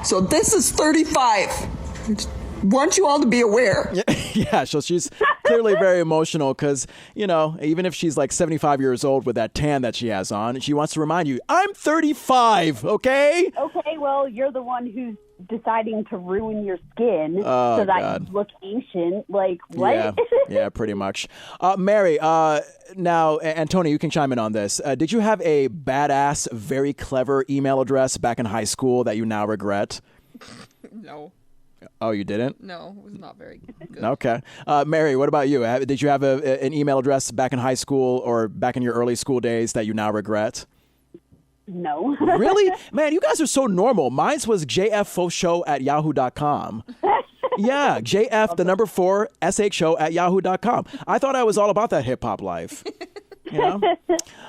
So this is 35. Want you all to be aware. Yeah, so she's clearly very emotional because, even if she's like 75 years old with that tan that she has on, she wants to remind you, I'm 35, okay? Okay, well, you're the one who's deciding to ruin your skin so that you look ancient. Like, what? Yeah, pretty much. Mary, now, and Tony, you can chime in on this. Did you have a badass, very clever email address back in high school that you now regret? No. Oh, you didn't? No, it was not very good. Okay. Mary, what about you? Did you have an email address back in high school or back in your early school days that you now regret? No. Really? Man, you guys are so normal. Mine was jffoshow@yahoo.com. Yeah, JF, the number 4, SHO@yahoo.com. I thought I was all about that hip hop life.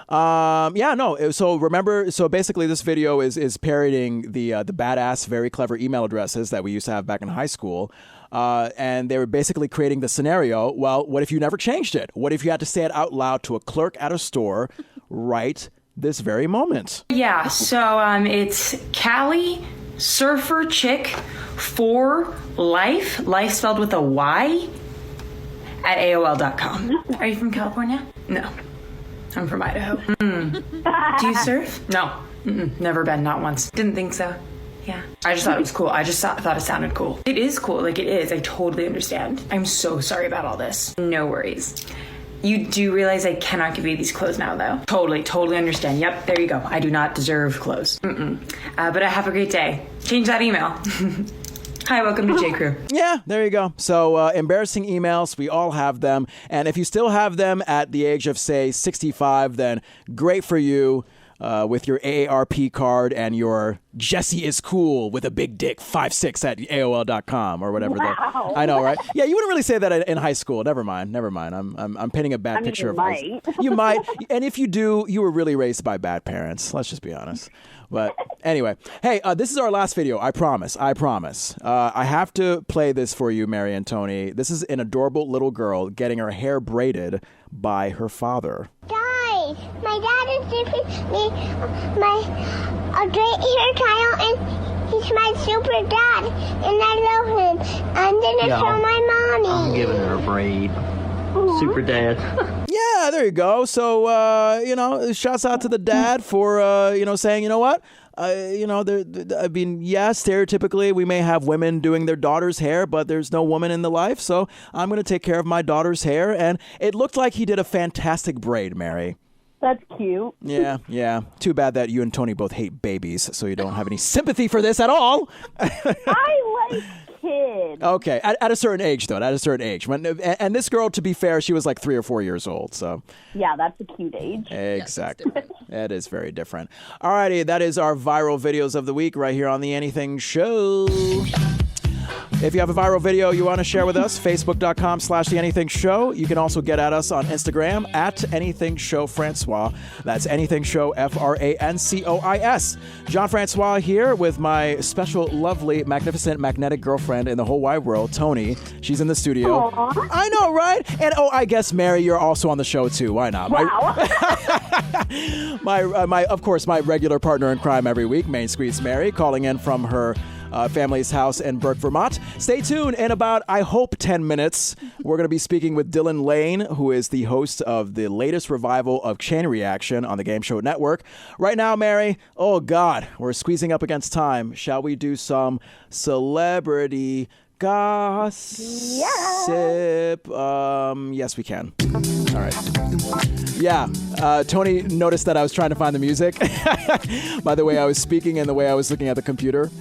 So remember, so basically this video is parodying the badass, very clever email addresses that we used to have back in high school. And they were basically creating the scenario. Well, what if you never changed it? What if you had to say it out loud to a clerk at a store right this very moment? Yeah, so it's Callie Surfer Chick for life spelled with a Y at AOL.com. Are you from California? No. I'm from Idaho. Do you surf? No. Never been, not once. Didn't think so. Yeah. I just thought it was cool. I just thought it sounded cool. It is cool. Like, it is. I totally understand. I'm so sorry about all this. No worries. You do realize I cannot give you these clothes now, though. Totally understand. Yep, there you go. I do not deserve clothes. But have a great day. Change that email. Hi, welcome to J. Crew. Yeah, there you go. So embarrassing emails, we all have them. And if you still have them at the age of, say, 65, then great for you. with your AARP card and your Jesse is cool with a big dick 5'6" at AOL.com or whatever. Wow. I know, right? Yeah, you wouldn't really say that in high school. Never mind. I'm painting a bad picture of high school. You might, and if you do, you were really raised by bad parents. Let's just be honest. But anyway, hey, this is our last video. I promise. I have to play this for you, Mary and Tony. This is an adorable little girl getting her hair braided by her father. Guys, my dad is giving me a great hairstyle, and he's my super dad, and I love him. I'm gonna show my mommy. I'm giving her a braid. Super dad. Yeah, there you go. So, shouts out to the dad for, saying, you know what? Stereotypically, we may have women doing their daughter's hair, but there's no woman in the life. So I'm going to take care of my daughter's hair. And it looked like he did a fantastic braid, Mary. That's cute. Yeah. Too bad that you and Tony both hate babies, so you don't have any sympathy for this at all. I like kids. Okay, at a certain age, though. At a certain age. And this girl, to be fair, she was like 3 or 4 years old. So yeah, that's a cute age. Exactly. That is very different. All righty, that is our viral videos of the week right here on The Anything Show. If you have a viral video you want to share with us, Facebook.com/The Anything Show. You can also get at us on Instagram at Anything Show Francois. That's Anything Show FRANCOIS. John Francois here with my special, lovely, magnificent, magnetic girlfriend in the whole wide world, Tony. She's in the studio. Aww. I know, right? And I guess Mary, you're also on the show too. Why not? Wow. Of course, my regular partner in crime every week, Main Squeeze Mary, calling in from her family's house in Burke, Vermont. Stay tuned. In about, I hope, 10 minutes, we're going to be speaking with Dylan Lane, who is the host of the latest revival of Chain Reaction on the Game Show Network. Right now, Mary, oh God, we're squeezing up against time. Shall we do some celebrity gossip? Yes, we can. All right. Yeah, Tony noticed that I was trying to find the music by the way I was speaking and the way I was looking at the computer.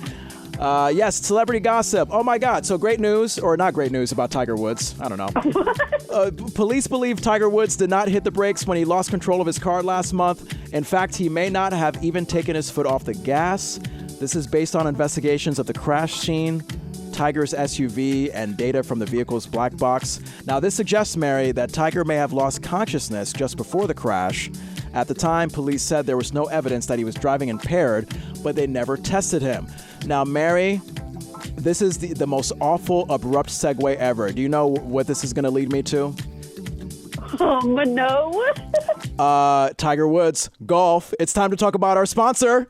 Yes, celebrity gossip. Oh my God. So great news, or not great news about Tiger Woods. I don't know. Police believe Tiger Woods did not hit the brakes when he lost control of his car last month. In fact, he may not have even taken his foot off the gas. This is based on investigations of the crash scene, Tiger's SUV, and data from the vehicle's black box. Now, this suggests, Mary, that Tiger may have lost consciousness just before the crash. At the time, police said there was no evidence that he was driving impaired, but they never tested him. Now, Mary, this is the most awful, abrupt segue ever. Do you know what this is going to lead me to? No. Tiger Woods, golf. It's time to talk about our sponsor.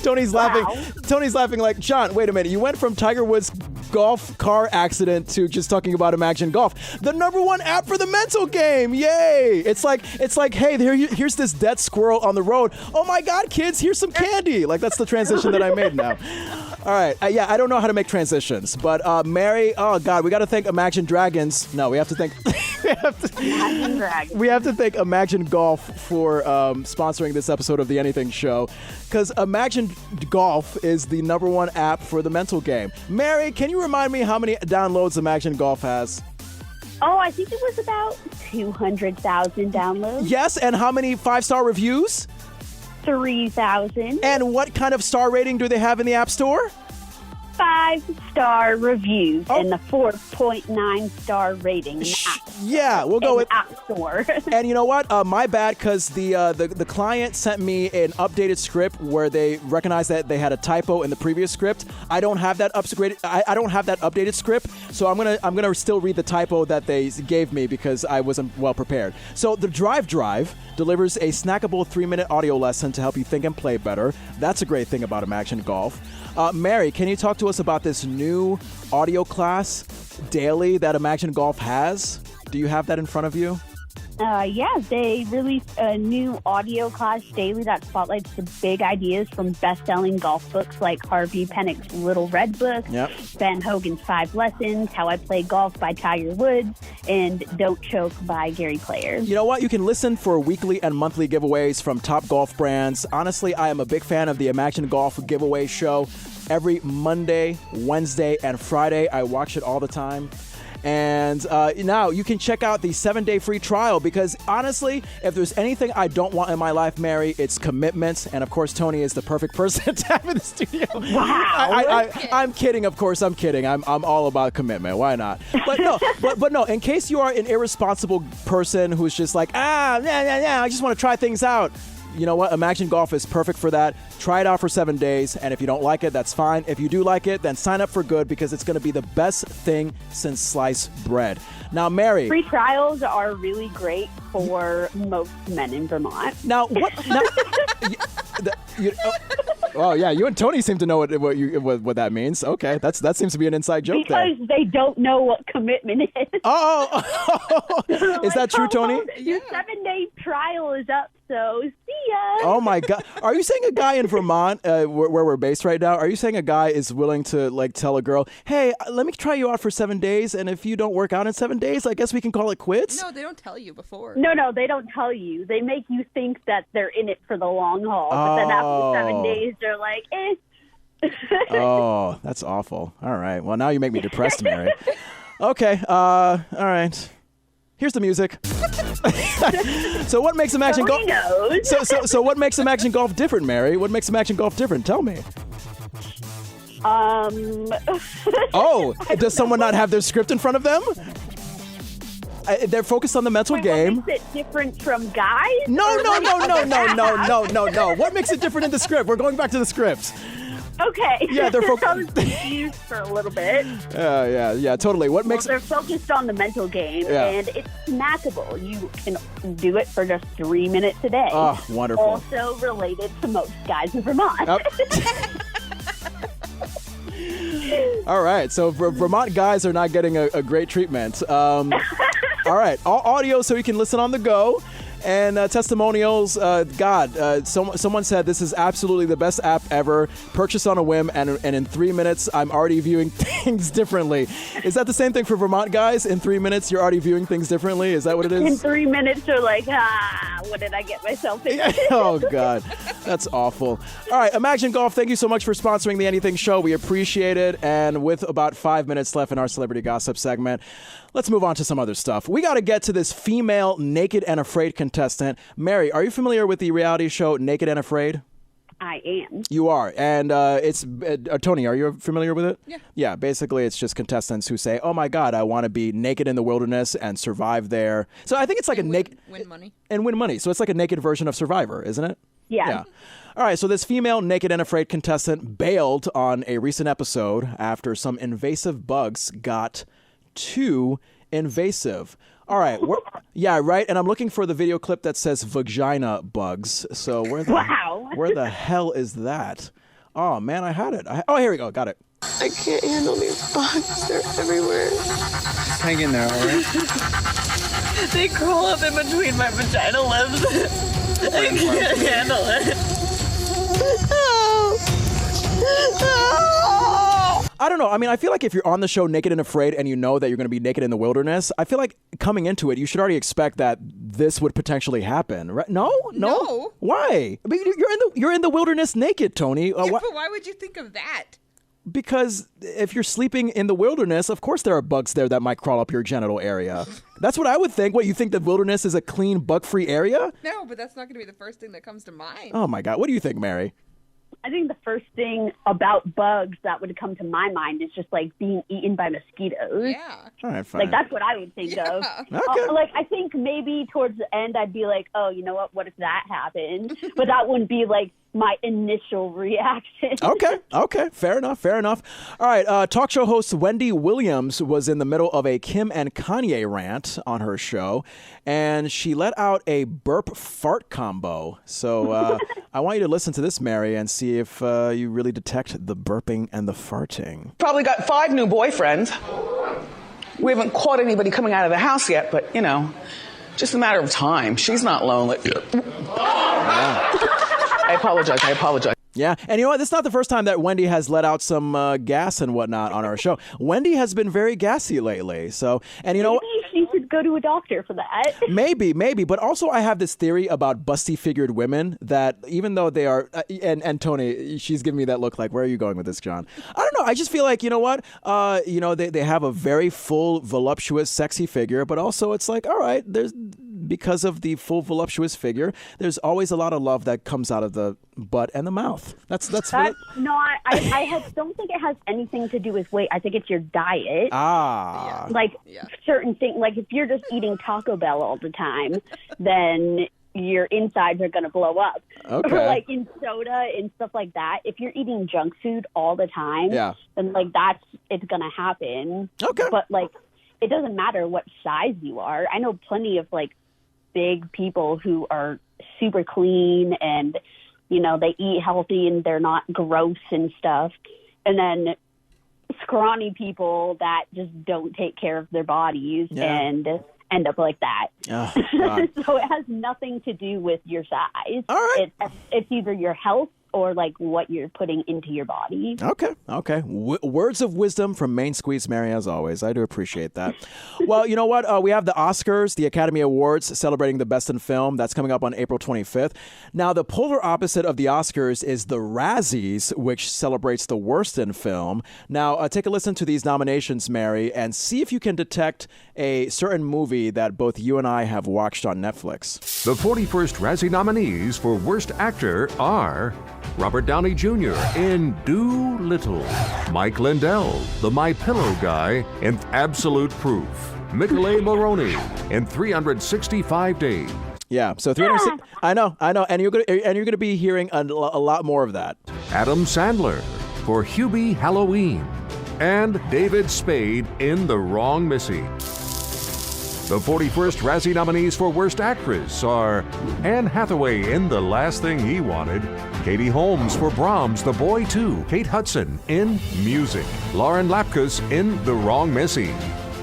Tony's laughing. Tony's laughing like, John, wait a minute. You went from Tiger Woods' golf car accident to just talking about Imagine Golf, the #1 app for the mental game. Yay! It's like, hey, here's this dead squirrel on the road. Oh my God, kids, here's some candy. Like, that's the transition that I made now. All right. I don't know how to make transitions, but Mary, oh God, we got to thank Imagine Dragons. No, we have to thank Imagine Dragons. We have to thank Imagine Golf for sponsoring this episode of The Anything Show, because Imagine Golf is the #1 app for the mental game. Mary, can you remind me how many downloads Imagine Golf has? Oh, I think it was about 200,000 downloads. Yes, and how many 5-star reviews? 3,000. And what kind of star rating do they have in the App Store? 5-star reviews and the 4.9-star rating in the App Store. Yeah, we'll go with App Store. And you know what? My bad, because the client sent me an updated script where they recognized that they had a typo in the previous script. I don't have that upgraded. I don't have that updated script, so I'm gonna still read the typo that they gave me because I wasn't well prepared. So the Drive delivers a snackable 3-minute audio lesson to help you think and play better. That's a great thing about Imagine Golf. Mary, can you talk to us about this new audio class daily that Imagine Golf has? Do you have that in front of you? Yeah, they released a new audio class daily that spotlights the big ideas from best-selling golf books like Harvey Penick's Little Red Book, Ben Hogan's 5 Lessons, How I Play Golf by Tiger Woods, and Don't Choke by Gary Player. You know what? You can listen for weekly and monthly giveaways from top golf brands. Honestly, I am a big fan of the Imagine Golf giveaway show. Every Monday, Wednesday, and Friday, I watch it all the time. And now you can check out the 7-day free trial because honestly, if there's anything I don't want in my life, Mary, it's commitment. And of course, Tony is the perfect person to have in the studio. Wow. I'm kidding, of course. I'm kidding. I'm all about commitment. Why not? But no, but no, in case you are an irresponsible person who's just like, I just want to try things out. You know what? Imagine Golf is perfect for that. Try it out for 7 days, and if you don't like it, that's fine. If you do like it, then sign up for good because it's going to be the best thing since sliced bread. Now, Mary. Free trials are really great for most men in Vermont. Now, what? Oh yeah, you and Tony seem to know what that means. Okay, that seems to be an inside joke because they don't know what commitment is. Is that true, Tony? Your 7-day trial is up, so see ya. Oh my God, are you saying a guy in Vermont, where we're based right now, are you saying a guy is willing to like tell a girl, hey, let me try you out for 7 days, and if you don't work out in 7 days, I guess we can call it quits? No, they don't tell you before. No, they don't tell you. They make you think that they're in it for the long haul, but then after 7 days, they're like, eh. Oh, that's awful. All right. Well, now you make me depressed, Mary. Okay. All right. Here's the music. So what makes Imagine Golf? So what makes Imagine Golf different, Mary? What makes Imagine Golf different? Tell me. Oh, does someone not have their script in front of them? They're focused on the mental game. What makes it different from guys? No. What makes it different in the script? We're going back to the script. Okay. Yeah, they're focused. I was confused for a little bit. Yeah, totally. What makes? They're focused on the mental game, and it's snackable. You can do it for just 3 minutes a day. Oh, wonderful. Also related to most guys in Vermont. All right, so Vermont guys are not getting a great treatment. All right, all audio so you can listen on the go. And testimonials, someone said this is absolutely the best app ever. Purchase on a whim, and in 3 minutes, I'm already viewing things differently. Is that the same thing for Vermont guys? In 3 minutes, you're already viewing things differently? Is that what it is? In 3 minutes, you're like, what did I get myself into? Oh, God. That's awful. All right, Imagine Golf, thank you so much for sponsoring the Anything Show. We appreciate it. And with about 5 minutes left in our Celebrity Gossip segment, let's move on to some other stuff. We got to get to this female Naked and Afraid contestant. Mary, are you familiar with the reality show Naked and Afraid? I am. You are. And it's Tony, are you familiar with it? Yeah. Yeah, basically it's just contestants who say, oh my God, I want to be naked in the wilderness and survive there. So I think it's like win money. And win money. So it's like a naked version of Survivor, isn't it? Yeah. All right, so this female Naked and Afraid contestant bailed on a recent episode after some invasive bugs got too invasive. All right. Yeah, right. And I'm looking for the video clip that says vagina bugs. So where the hell is that? Oh, man, I had it. Here we go. Got it. I can't handle these bugs. They're everywhere. Just hang in there, all right? They crawl up in between my vagina lips. I can't handle it. I don't know. I mean, I feel like if you're on the show Naked and Afraid and you know that you're going to be naked in the wilderness, I feel like coming into it, you should already expect that this would potentially happen, right? No. Why? But you're in the wilderness naked, Tony. But why would you think of that? Because if you're sleeping in the wilderness, of course there are bugs there that might crawl up your genital area. That's what I would think. What, you think the wilderness is a clean, bug-free area? No, but that's not going to be the first thing that comes to mind. Oh my God. What do you think, Mary? I think the first thing about bugs that would come to my mind is just like being eaten by mosquitoes. Yeah. All right, fine. Like that's what I would think of. Okay. Like I think maybe towards the end I'd be like, oh, you know what? What if that happened? But that wouldn't be like my initial reaction. Okay. Fair enough. All right. Talk show host Wendy Williams was in the middle of a Kim and Kanye rant on her show, and she let out a burp fart combo. So I want you to listen to this, Mary, and see if you really detect the burping and the farting. Probably got 5 new boyfriends. We haven't caught anybody coming out of the house yet, but, just a matter of time. She's not lonely. I apologize. Yeah, and you know what? This is not the first time that Wendy has let out some gas and whatnot on our show. Wendy has been very gassy lately. So, and you know, maybe she should just go to a doctor for that. Maybe. But also I have this theory about busty figured women that even though they are, and Tony, she's giving me that look like, where are you going with this, John? I don't know. I just feel like, you know what? They have a very full, voluptuous, sexy figure, but also it's like, all right, because of the full, voluptuous figure, there's always a lot of love that comes out of the butt and the mouth. That's No, I don't think it has anything to do with weight. I think it's your diet. Like certain things, like if you're just eating Taco Bell all the time, then your insides are going to blow up. Okay. Or like in soda and stuff like that, if you're eating junk food all the time, then like it's going to happen. Okay. But like, it doesn't matter what size you are. I know plenty of like big people who are super clean and, you know, they eat healthy and they're not gross and stuff. And then scrawny people that just don't take care of their bodies and end up like that. Oh, God. So it has nothing to do with your size. All right. It's either your health or like what you're putting into your body. Okay. Words of wisdom from Main Squeeze Mary, as always. I do appreciate that. Well, you know what? We have the Oscars, the Academy Awards, celebrating the best in film. That's coming up on April 25th. Now, the polar opposite of the Oscars is the Razzies, which celebrates the worst in film. Now, take a listen to these nominations, Mary, and see if you can detect a certain movie that both you and I have watched on Netflix. The 41st Razzie nominees for Worst Actor are Robert Downey Jr. in Doolittle, Mike Lindell, the My Pillow Guy in Absolute Proof, Michael A. Maroney in 365 Days. Yeah, so 360. I know, and you're gonna be hearing a lot more of that. Adam Sandler for Hubie Halloween, and David Spade in The Wrong Missy. The 41st Razzie nominees for Worst Actress are Anne Hathaway in The Last Thing He Wanted, Katie Holmes for Brahms, The Boy 2, Kate Hudson in Music, Lauren Lapkus in The Wrong Missy,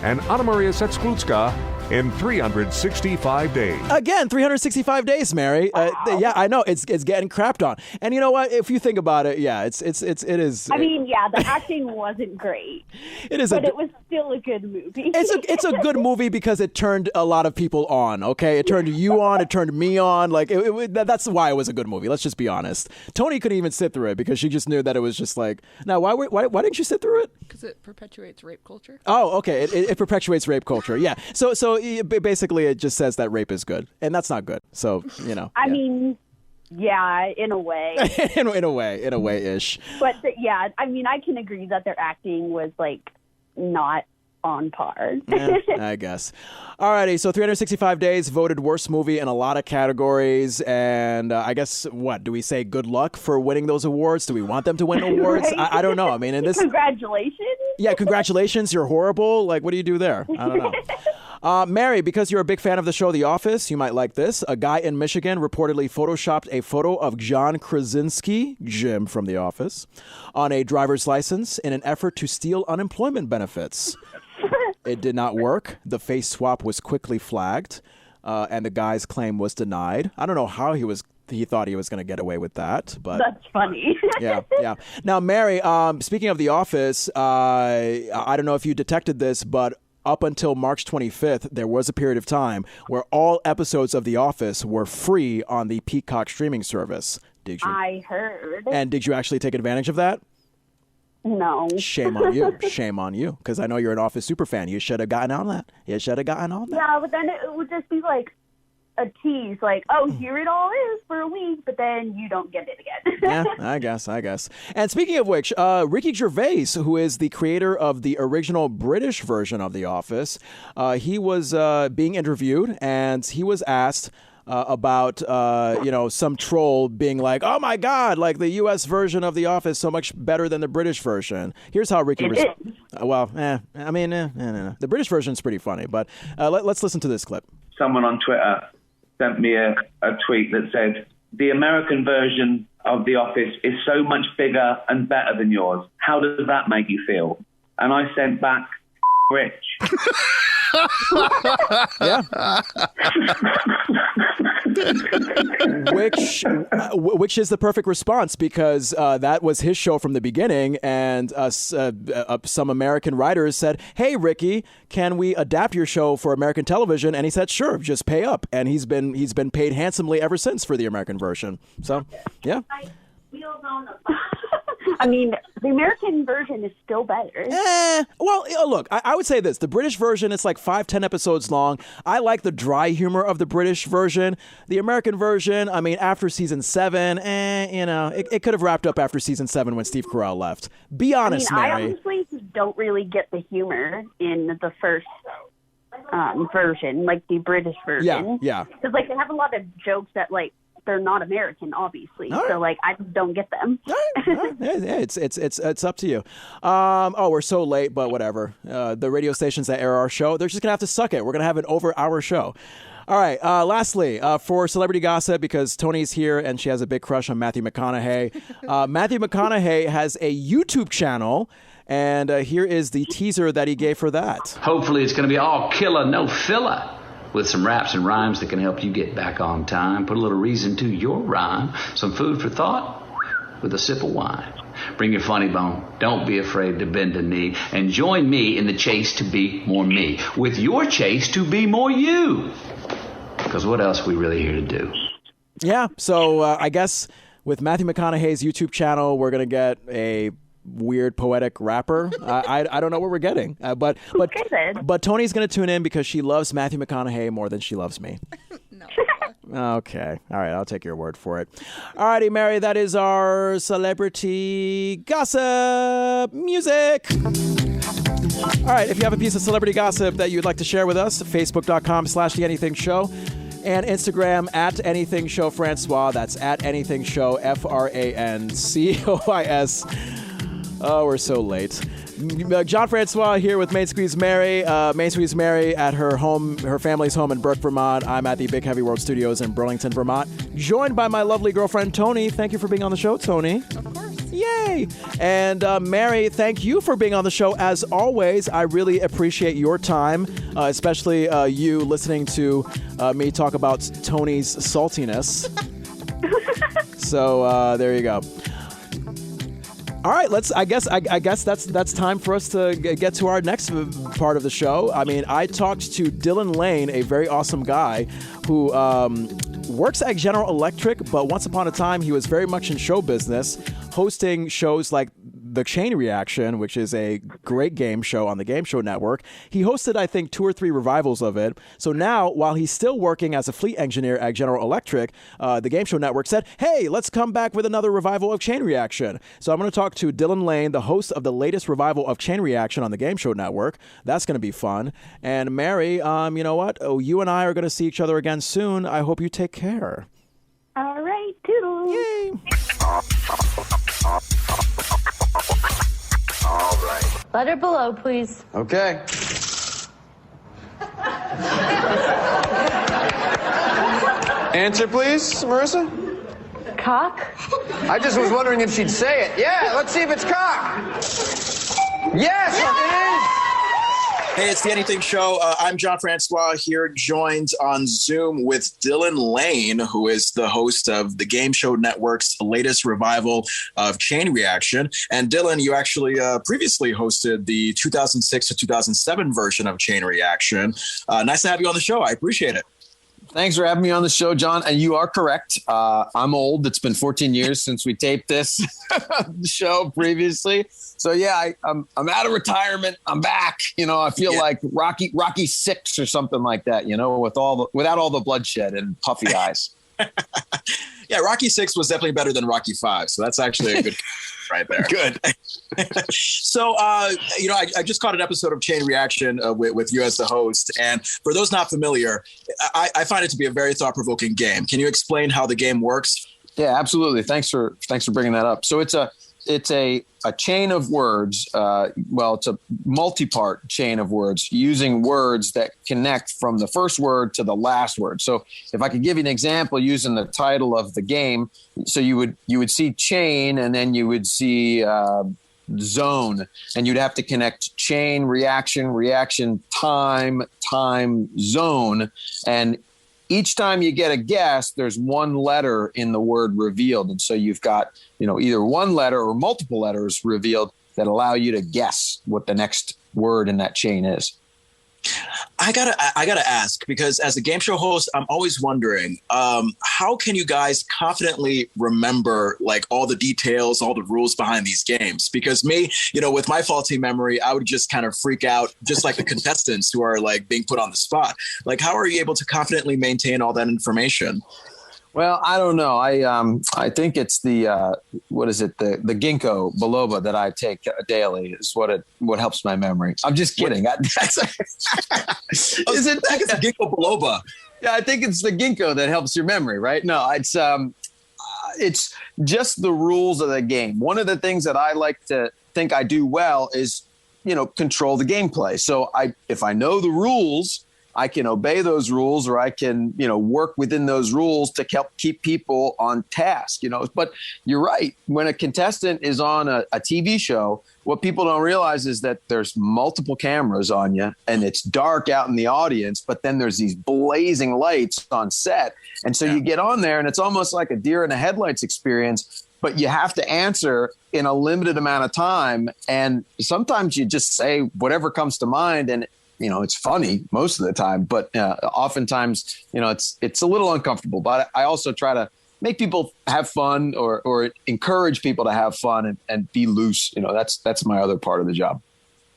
and Anna Maria Setskluska in 365 Days. Again, 365 days, Mary. Yeah, I know it's getting crapped on. And you know what? If you think about it, yeah, it is. I mean, yeah, the acting wasn't great. It is, but it was still a good movie. It's a good movie because it turned a lot of people on. Okay, it turned you on, it turned me on. Like that's why it was a good movie. Let's just be honest. Tony couldn't even sit through it because she just knew that it was just like. Now, why didn't you sit through it? Because it perpetuates rape culture. Oh, okay. It perpetuates rape culture. Yeah. So basically, it just says that rape is good, and that's not good. So I mean, yeah, in a way. in a way ish. But yeah, I mean, I can agree that their acting was like not on par. I guess. Alrighty, so 365 Days voted worst movie in a lot of categories, and I guess what do we say? Good luck for winning those awards. Do we want them to win awards? Right? I don't know. I mean, in this. Congratulations. Yeah, congratulations. You're horrible. Like, what do you do there? I don't know. Mary, because you're a big fan of the show The Office, you might like this. A guy in Michigan reportedly photoshopped a photo of John Krasinski, Jim from The Office, on a driver's license in an effort to steal unemployment benefits. It did not work. The face swap was quickly flagged, and the guy's claim was denied. I don't know how he thought he was going to get away with that, but that's funny. Yeah. Now, Mary, speaking of The Office, I don't know if you detected this, but up until March 25th, there was a period of time where all episodes of The Office were free on the Peacock streaming service. Did you? I heard. And did you actually take advantage of that? No. Shame on you. Shame on you. Because I know you're an Office super fan. You should have gotten on that. Yeah, but then it would just be like a tease, like, oh, here it all is for a week, but then you don't get it again. Yeah, I guess. And speaking of which, Ricky Gervais, who is the creator of the original British version of The Office, he was being interviewed, and he was asked about some troll being like, oh my God, like the U.S. version of The Office so much better than the British version. Here's how Ricky The British version's pretty funny, but let's listen to this clip. Someone on Twitter sent me a tweet that said, the American version of The Office is so much bigger and better than yours. How does that make you feel? And I sent back, rich. Yeah. which is the perfect response, because that was his show from the beginning, and some American writers said, "Hey, Ricky, can we adapt your show for American television?" And he said, "Sure, just pay up." And he's been paid handsomely ever since for the American version. So, yeah. I mean, the American version is still better. Well, look, I would say this. The British version, it's like 5-10 episodes long. I like the dry humor of the British version. The American version, I mean, after season 7, it could have wrapped up after season 7 when Steve Carell left. Be honest, Mary. I honestly don't really get the humor in the first version, like the British version. Yeah. Because, like, they have a lot of jokes that, like, they're not American, obviously. Right. So, like, I just don't get them. Yeah, it's up to you. We're so late, but whatever. The radio stations that air our show, they're just gonna have to suck it. We're gonna have an over-hour show. All right. Lastly, for celebrity gossip, because Tony's here and she has a big crush on Matthew McConaughey. Matthew McConaughey has a YouTube channel. And here is the teaser that he gave for that. Hopefully it's going to be all killer, no filler, with some raps and rhymes that can help you get back on time, put a little reason to your rhyme, some food for thought with a sip of wine. Bring your funny bone. Don't be afraid to bend a knee. And join me in the chase to be more me, with your chase to be more you. Because what else are we really here to do? Yeah, so I guess with Matthew McConaughey's YouTube channel, we're going to get a weird poetic rapper. I don't know what we're getting, but Tony's going to tune in because she loves Matthew McConaughey more than she loves me. No. Okay. All right. I'll take your word for it. All righty, Mary. That is our celebrity gossip music. All right. If you have a piece of celebrity gossip that you'd like to share with us, Facebook.com/TheAnythingShow and Instagram @AnythingShowFrancois. That's @AnythingShow FRANCOIS. Oh, we're so late. John Francois here with Main Squeeze Mary. Main Squeeze Mary at her family's home in Burke, Vermont. I'm at the Big Heavy World Studios in Burlington, Vermont. Joined by my lovely girlfriend, Tony. Thank you for being on the show, Tony. Of course. Yay! And Mary, thank you for being on the show. As always, I really appreciate your time, especially you listening to me talk about Tony's saltiness. So there you go. All right, I guess that's time for us to get to our next part of the show. I mean, I talked to Dylan Lane, a very awesome guy who works at General Electric, but once upon a time he was very much in show business, hosting shows like The Chain Reaction, which is a great game show on the Game Show Network. He hosted, I think, 2 or 3 revivals of it. So now, while he's still working as a fleet engineer at General Electric, the Game Show Network said, hey, let's come back with another revival of Chain Reaction. So I'm going to talk to Dylan Lane, the host of the latest revival of Chain Reaction on the Game Show Network. That's going to be fun. And Mary, you know what? Oh, you and I are going to see each other again soon. I hope you take care. All right, toodles. Yay. All right. Letter below, please. Okay. Answer, please, Marissa. Cock? I just was wondering if she'd say it. Yeah, let's see if it's cock. Yes, it is. Hey, it's The Anything Show. I'm John Francois here, joined on Zoom with Dylan Lane, who is the host of the Game Show Network's latest revival of Chain Reaction. And Dylan, you actually previously hosted the 2006 to 2007 version of Chain Reaction. Nice to have you on the show. I appreciate it. Thanks for having me on the show, John. And you are correct. I'm old. It's been 14 years since we taped this show previously. So yeah, I'm out of retirement. I'm back. You know, I feel like Rocky VI or something like that. You know, without all the bloodshed and puffy eyes. Yeah, Rocky VI was definitely better than Rocky V. So that's actually a good right there. Good. So, you know, I just caught an episode of Chain Reaction with you as the host. And for those not familiar, I find it to be a very thought-provoking game. Can you explain how the game works? Yeah, absolutely. Thanks for bringing that up. So it's a chain of words. It's a multi-part chain of words using words that connect from the first word to the last word. So if I could give you an example using the title of the game, so you would see chain and then you would see zone, and you'd have to connect chain, reaction, time, zone, and each time you get a guess, there's one letter in the word revealed. And so you've got, either one letter or multiple letters revealed that allow you to guess what the next word in that chain is. I gotta ask, because as a game show host, I'm always wondering, how can you guys confidently remember like all the details, all the rules behind these games? Because me, with my faulty memory, I would just kind of freak out, just like the contestants who are like being put on the spot. Like, how are you able to confidently maintain all that information? Well, I don't know. I think it's the the ginkgo biloba that I take daily is what helps my memory. I'm just kidding. Is it ginkgo biloba? Yeah, I think it's the ginkgo that helps your memory, right? No, it's just the rules of the game. One of the things that I like to think I do well is control the gameplay. So if I know the rules, I can obey those rules, or I can, work within those rules to help keep people on task, But you're right. When a contestant is on a TV show, what people don't realize is that there's multiple cameras on you and it's dark out in the audience, but then there's these blazing lights on set. And so you get on there and it's almost like a deer in the headlights experience, but you have to answer in a limited amount of time. And sometimes you just say whatever comes to mind, and it's funny most of the time, but oftentimes, it's a little uncomfortable. But I also try to make people have fun or encourage people to have fun and be loose. That's my other part of the job.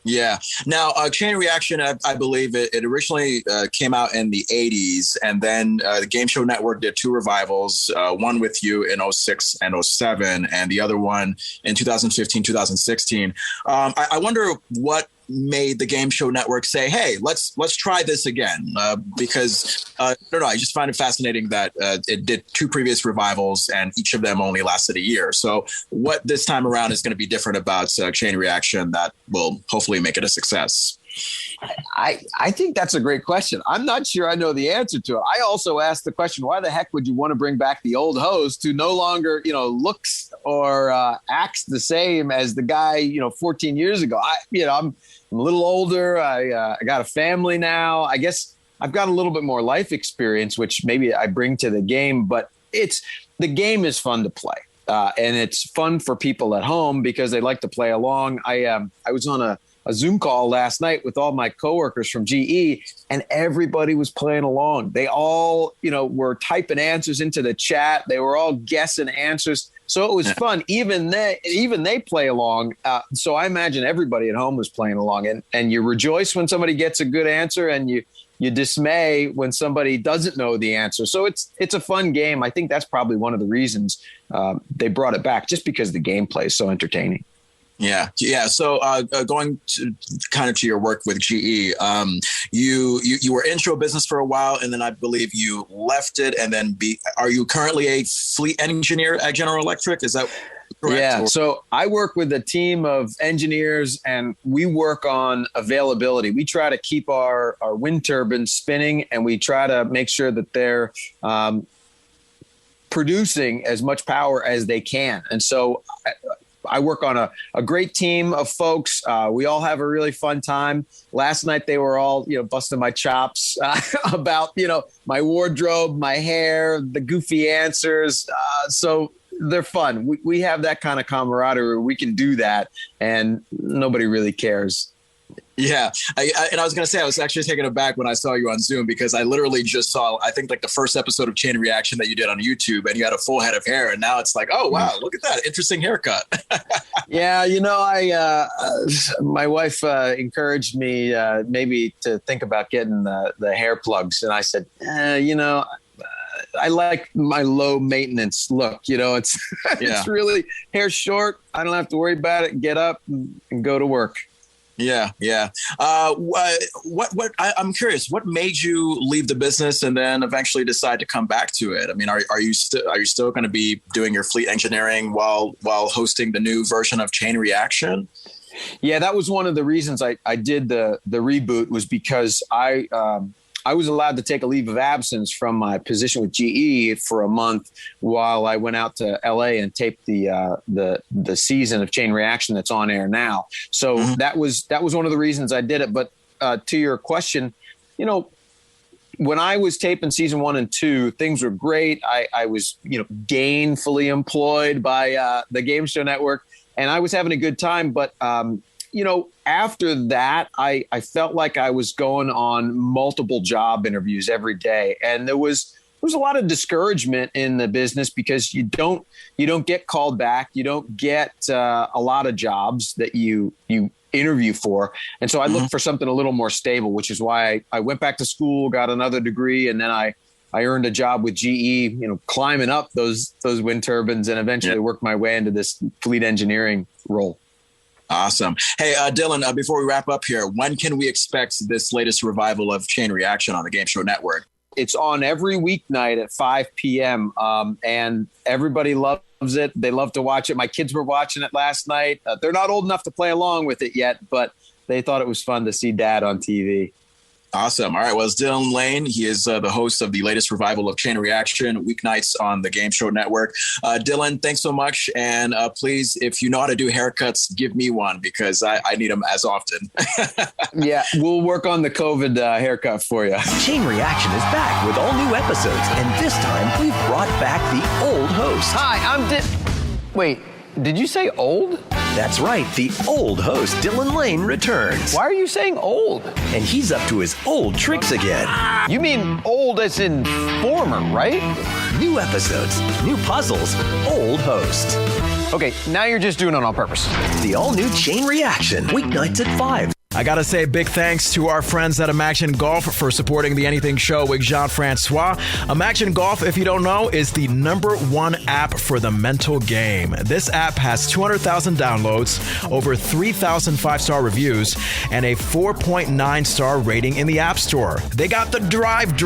Yeah. Now, Chain Reaction, I believe it originally came out in the 80s, and then the Game Show Network did two revivals, one with you in 06 and 07, and the other one in 2015, 2016. I wonder what made the Game Show Network say, hey, let's try this again, because I don't know, I just find it fascinating that it did two previous revivals and each of them only lasted a year. So what this time around is going to be different about Chain Reaction that will hopefully make it a success? I think that's a great question. I'm not sure I know the answer to it. I also asked the question, why the heck would you want to bring back the old host who no longer, looks or acts the same as the guy, 14 years ago? I'm a little older. I got a family now. I guess I've got a little bit more life experience, which maybe I bring to the game, but the game is fun to play. And it's fun for people at home because they like to play along. I was on a Zoom call last night with all my coworkers from GE, and everybody was playing along. They all, were typing answers into the chat. They were all guessing answers. So it was fun. Even they play along. So I imagine everybody at home was playing along, and you rejoice when somebody gets a good answer, and you dismay when somebody doesn't know the answer. So it's a fun game. I think that's probably one of the reasons they brought it back, just because the gameplay is so entertaining. Yeah. So going to kind of to your work with GE, you were in show business for a while, and then I believe you left it. And then are you currently a fleet engineer at General Electric? Is that correct? Yeah. So I work with a team of engineers, and we work on availability. We try to keep our wind turbines spinning, and we try to make sure that they're producing as much power as they can. And so I work on a great team of folks. We all have a really fun time. Last night, they were all, busting my chops about, my wardrobe, my hair, the goofy answers. So they're fun. We have that kind of camaraderie where we can do that and nobody really cares. Yeah. And I was going to say, I was actually taken aback when I saw you on Zoom, because I literally just saw, I think, like the first episode of Chain Reaction that you did on YouTube, and you had a full head of hair. And now it's like, oh, wow, look at that. Interesting haircut. Yeah. My wife encouraged me maybe to think about getting the hair plugs. And I said, I like my low maintenance look. It's it's really hair short. I don't have to worry about it. Get up and go to work. Yeah. I'm curious, what made you leave the business and then eventually decide to come back to it? I mean, are you still going to be doing your fleet engineering while hosting the new version of Chain Reaction? Yeah, that was one of the reasons I did the reboot, was because I was allowed to take a leave of absence from my position with GE for a month while I went out to LA and taped the season of Chain Reaction that's on air now. So that was one of the reasons I did it. But to your question, when I was taping season 1 and 2, things were great. I was, gainfully employed by the Game Show Network, and I was having a good time. But, after that, I felt like I was going on multiple job interviews every day. And there was a lot of discouragement in the business because you don't get called back. You don't get a lot of jobs that you interview for. And so I looked for something a little more stable, which is why I went back to school, got another degree, and then I earned a job with GE, climbing up those wind turbines, and eventually worked my way into this fleet engineering role. Awesome. Hey, Dylan, before we wrap up here, when can we expect this latest revival of Chain Reaction on the Game Show Network? It's on every weeknight at 5 p.m. And everybody loves it. They love to watch it. My kids were watching it last night. They're not old enough to play along with it yet, but they thought it was fun to see Dad on TV. Awesome. All right. Well, it's Dylan Lane. He is the host of the latest revival of Chain Reaction, weeknights on the Game Show Network. Dylan, thanks so much. And please, if you know how to do haircuts, give me one because I need them as often. Yeah, we'll work on the COVID haircut for you. Chain Reaction is back with all new episodes. And this time, we've brought back the old host. Hi, I'm Wait, did you say old? That's right, the old host, Dylan Lane, returns. Why are you saying old? And he's up to his old tricks again. You mean old as in former, right? New episodes, new puzzles, old host. Okay, now you're just doing it on purpose. The all-new Chain Reaction, weeknights at 5. I gotta say big thanks to our friends at Amaction Golf for supporting the Anything Show with Jean-Francois. Amaction Golf, if you don't know, is the #1 app for the mental game. This app has 200,000 downloads, over 3,000 5-star reviews, and a 4.9-star rating in the App Store. They got the Drive.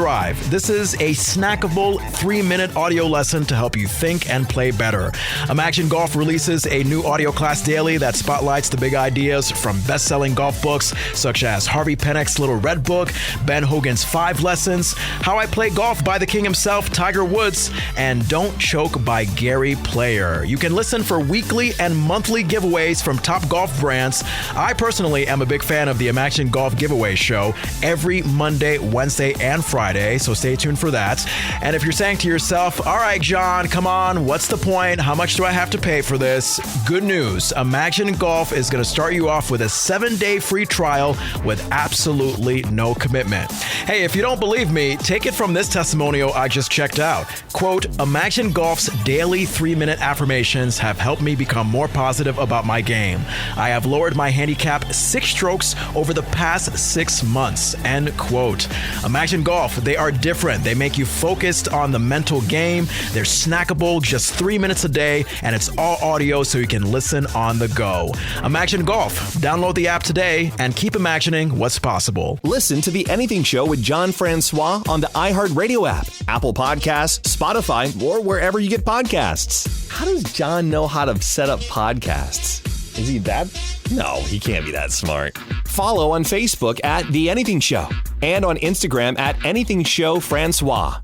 This is a snackable 3-minute audio lesson to help you think and play better. Amaction Golf releases a new audio class daily that spotlights the big ideas from best-selling golf books such as Harvey Pennick's Little Red Book, Ben Hogan's 5 Lessons, How I Play Golf by the King himself, Tiger Woods, and Don't Choke by Gary Player. You can listen for weekly and monthly giveaways from top golf brands. I personally am a big fan of the Amaction Golf Giveaway Show every Monday, Wednesday, and Friday, so stay tuned for that. And if you're saying to yourself, all right, John, come on, what's the point? How much do I have to pay for this? Good news. Amaction Golf is going to start you off with a 7-day free trial with absolutely no commitment. Hey, if you don't believe me, take it from this testimonial I just checked out. Quote, Amaction Golf's daily 3-minute affirmations have helped me become more positive about my game. I have lowered my handicap 6 strokes over the past 6 months. End quote. Amaction Golf, they are different. They make you focused on the mental game. They're snackable, just 3 minutes a day, and it's all audio so you can listen on the go. Amaction Golf. Download the app today and keep imagining what's possible. Listen to The Anything Show with Jean-Francois on the iHeartRadio app, Apple Podcasts, Spotify, or wherever you get podcasts. How does John know how to set up podcasts? Is he that? No, he can't be that smart. Follow on Facebook at The Anything Show and on Instagram at Anything Show Francois.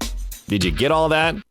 Did you get all that?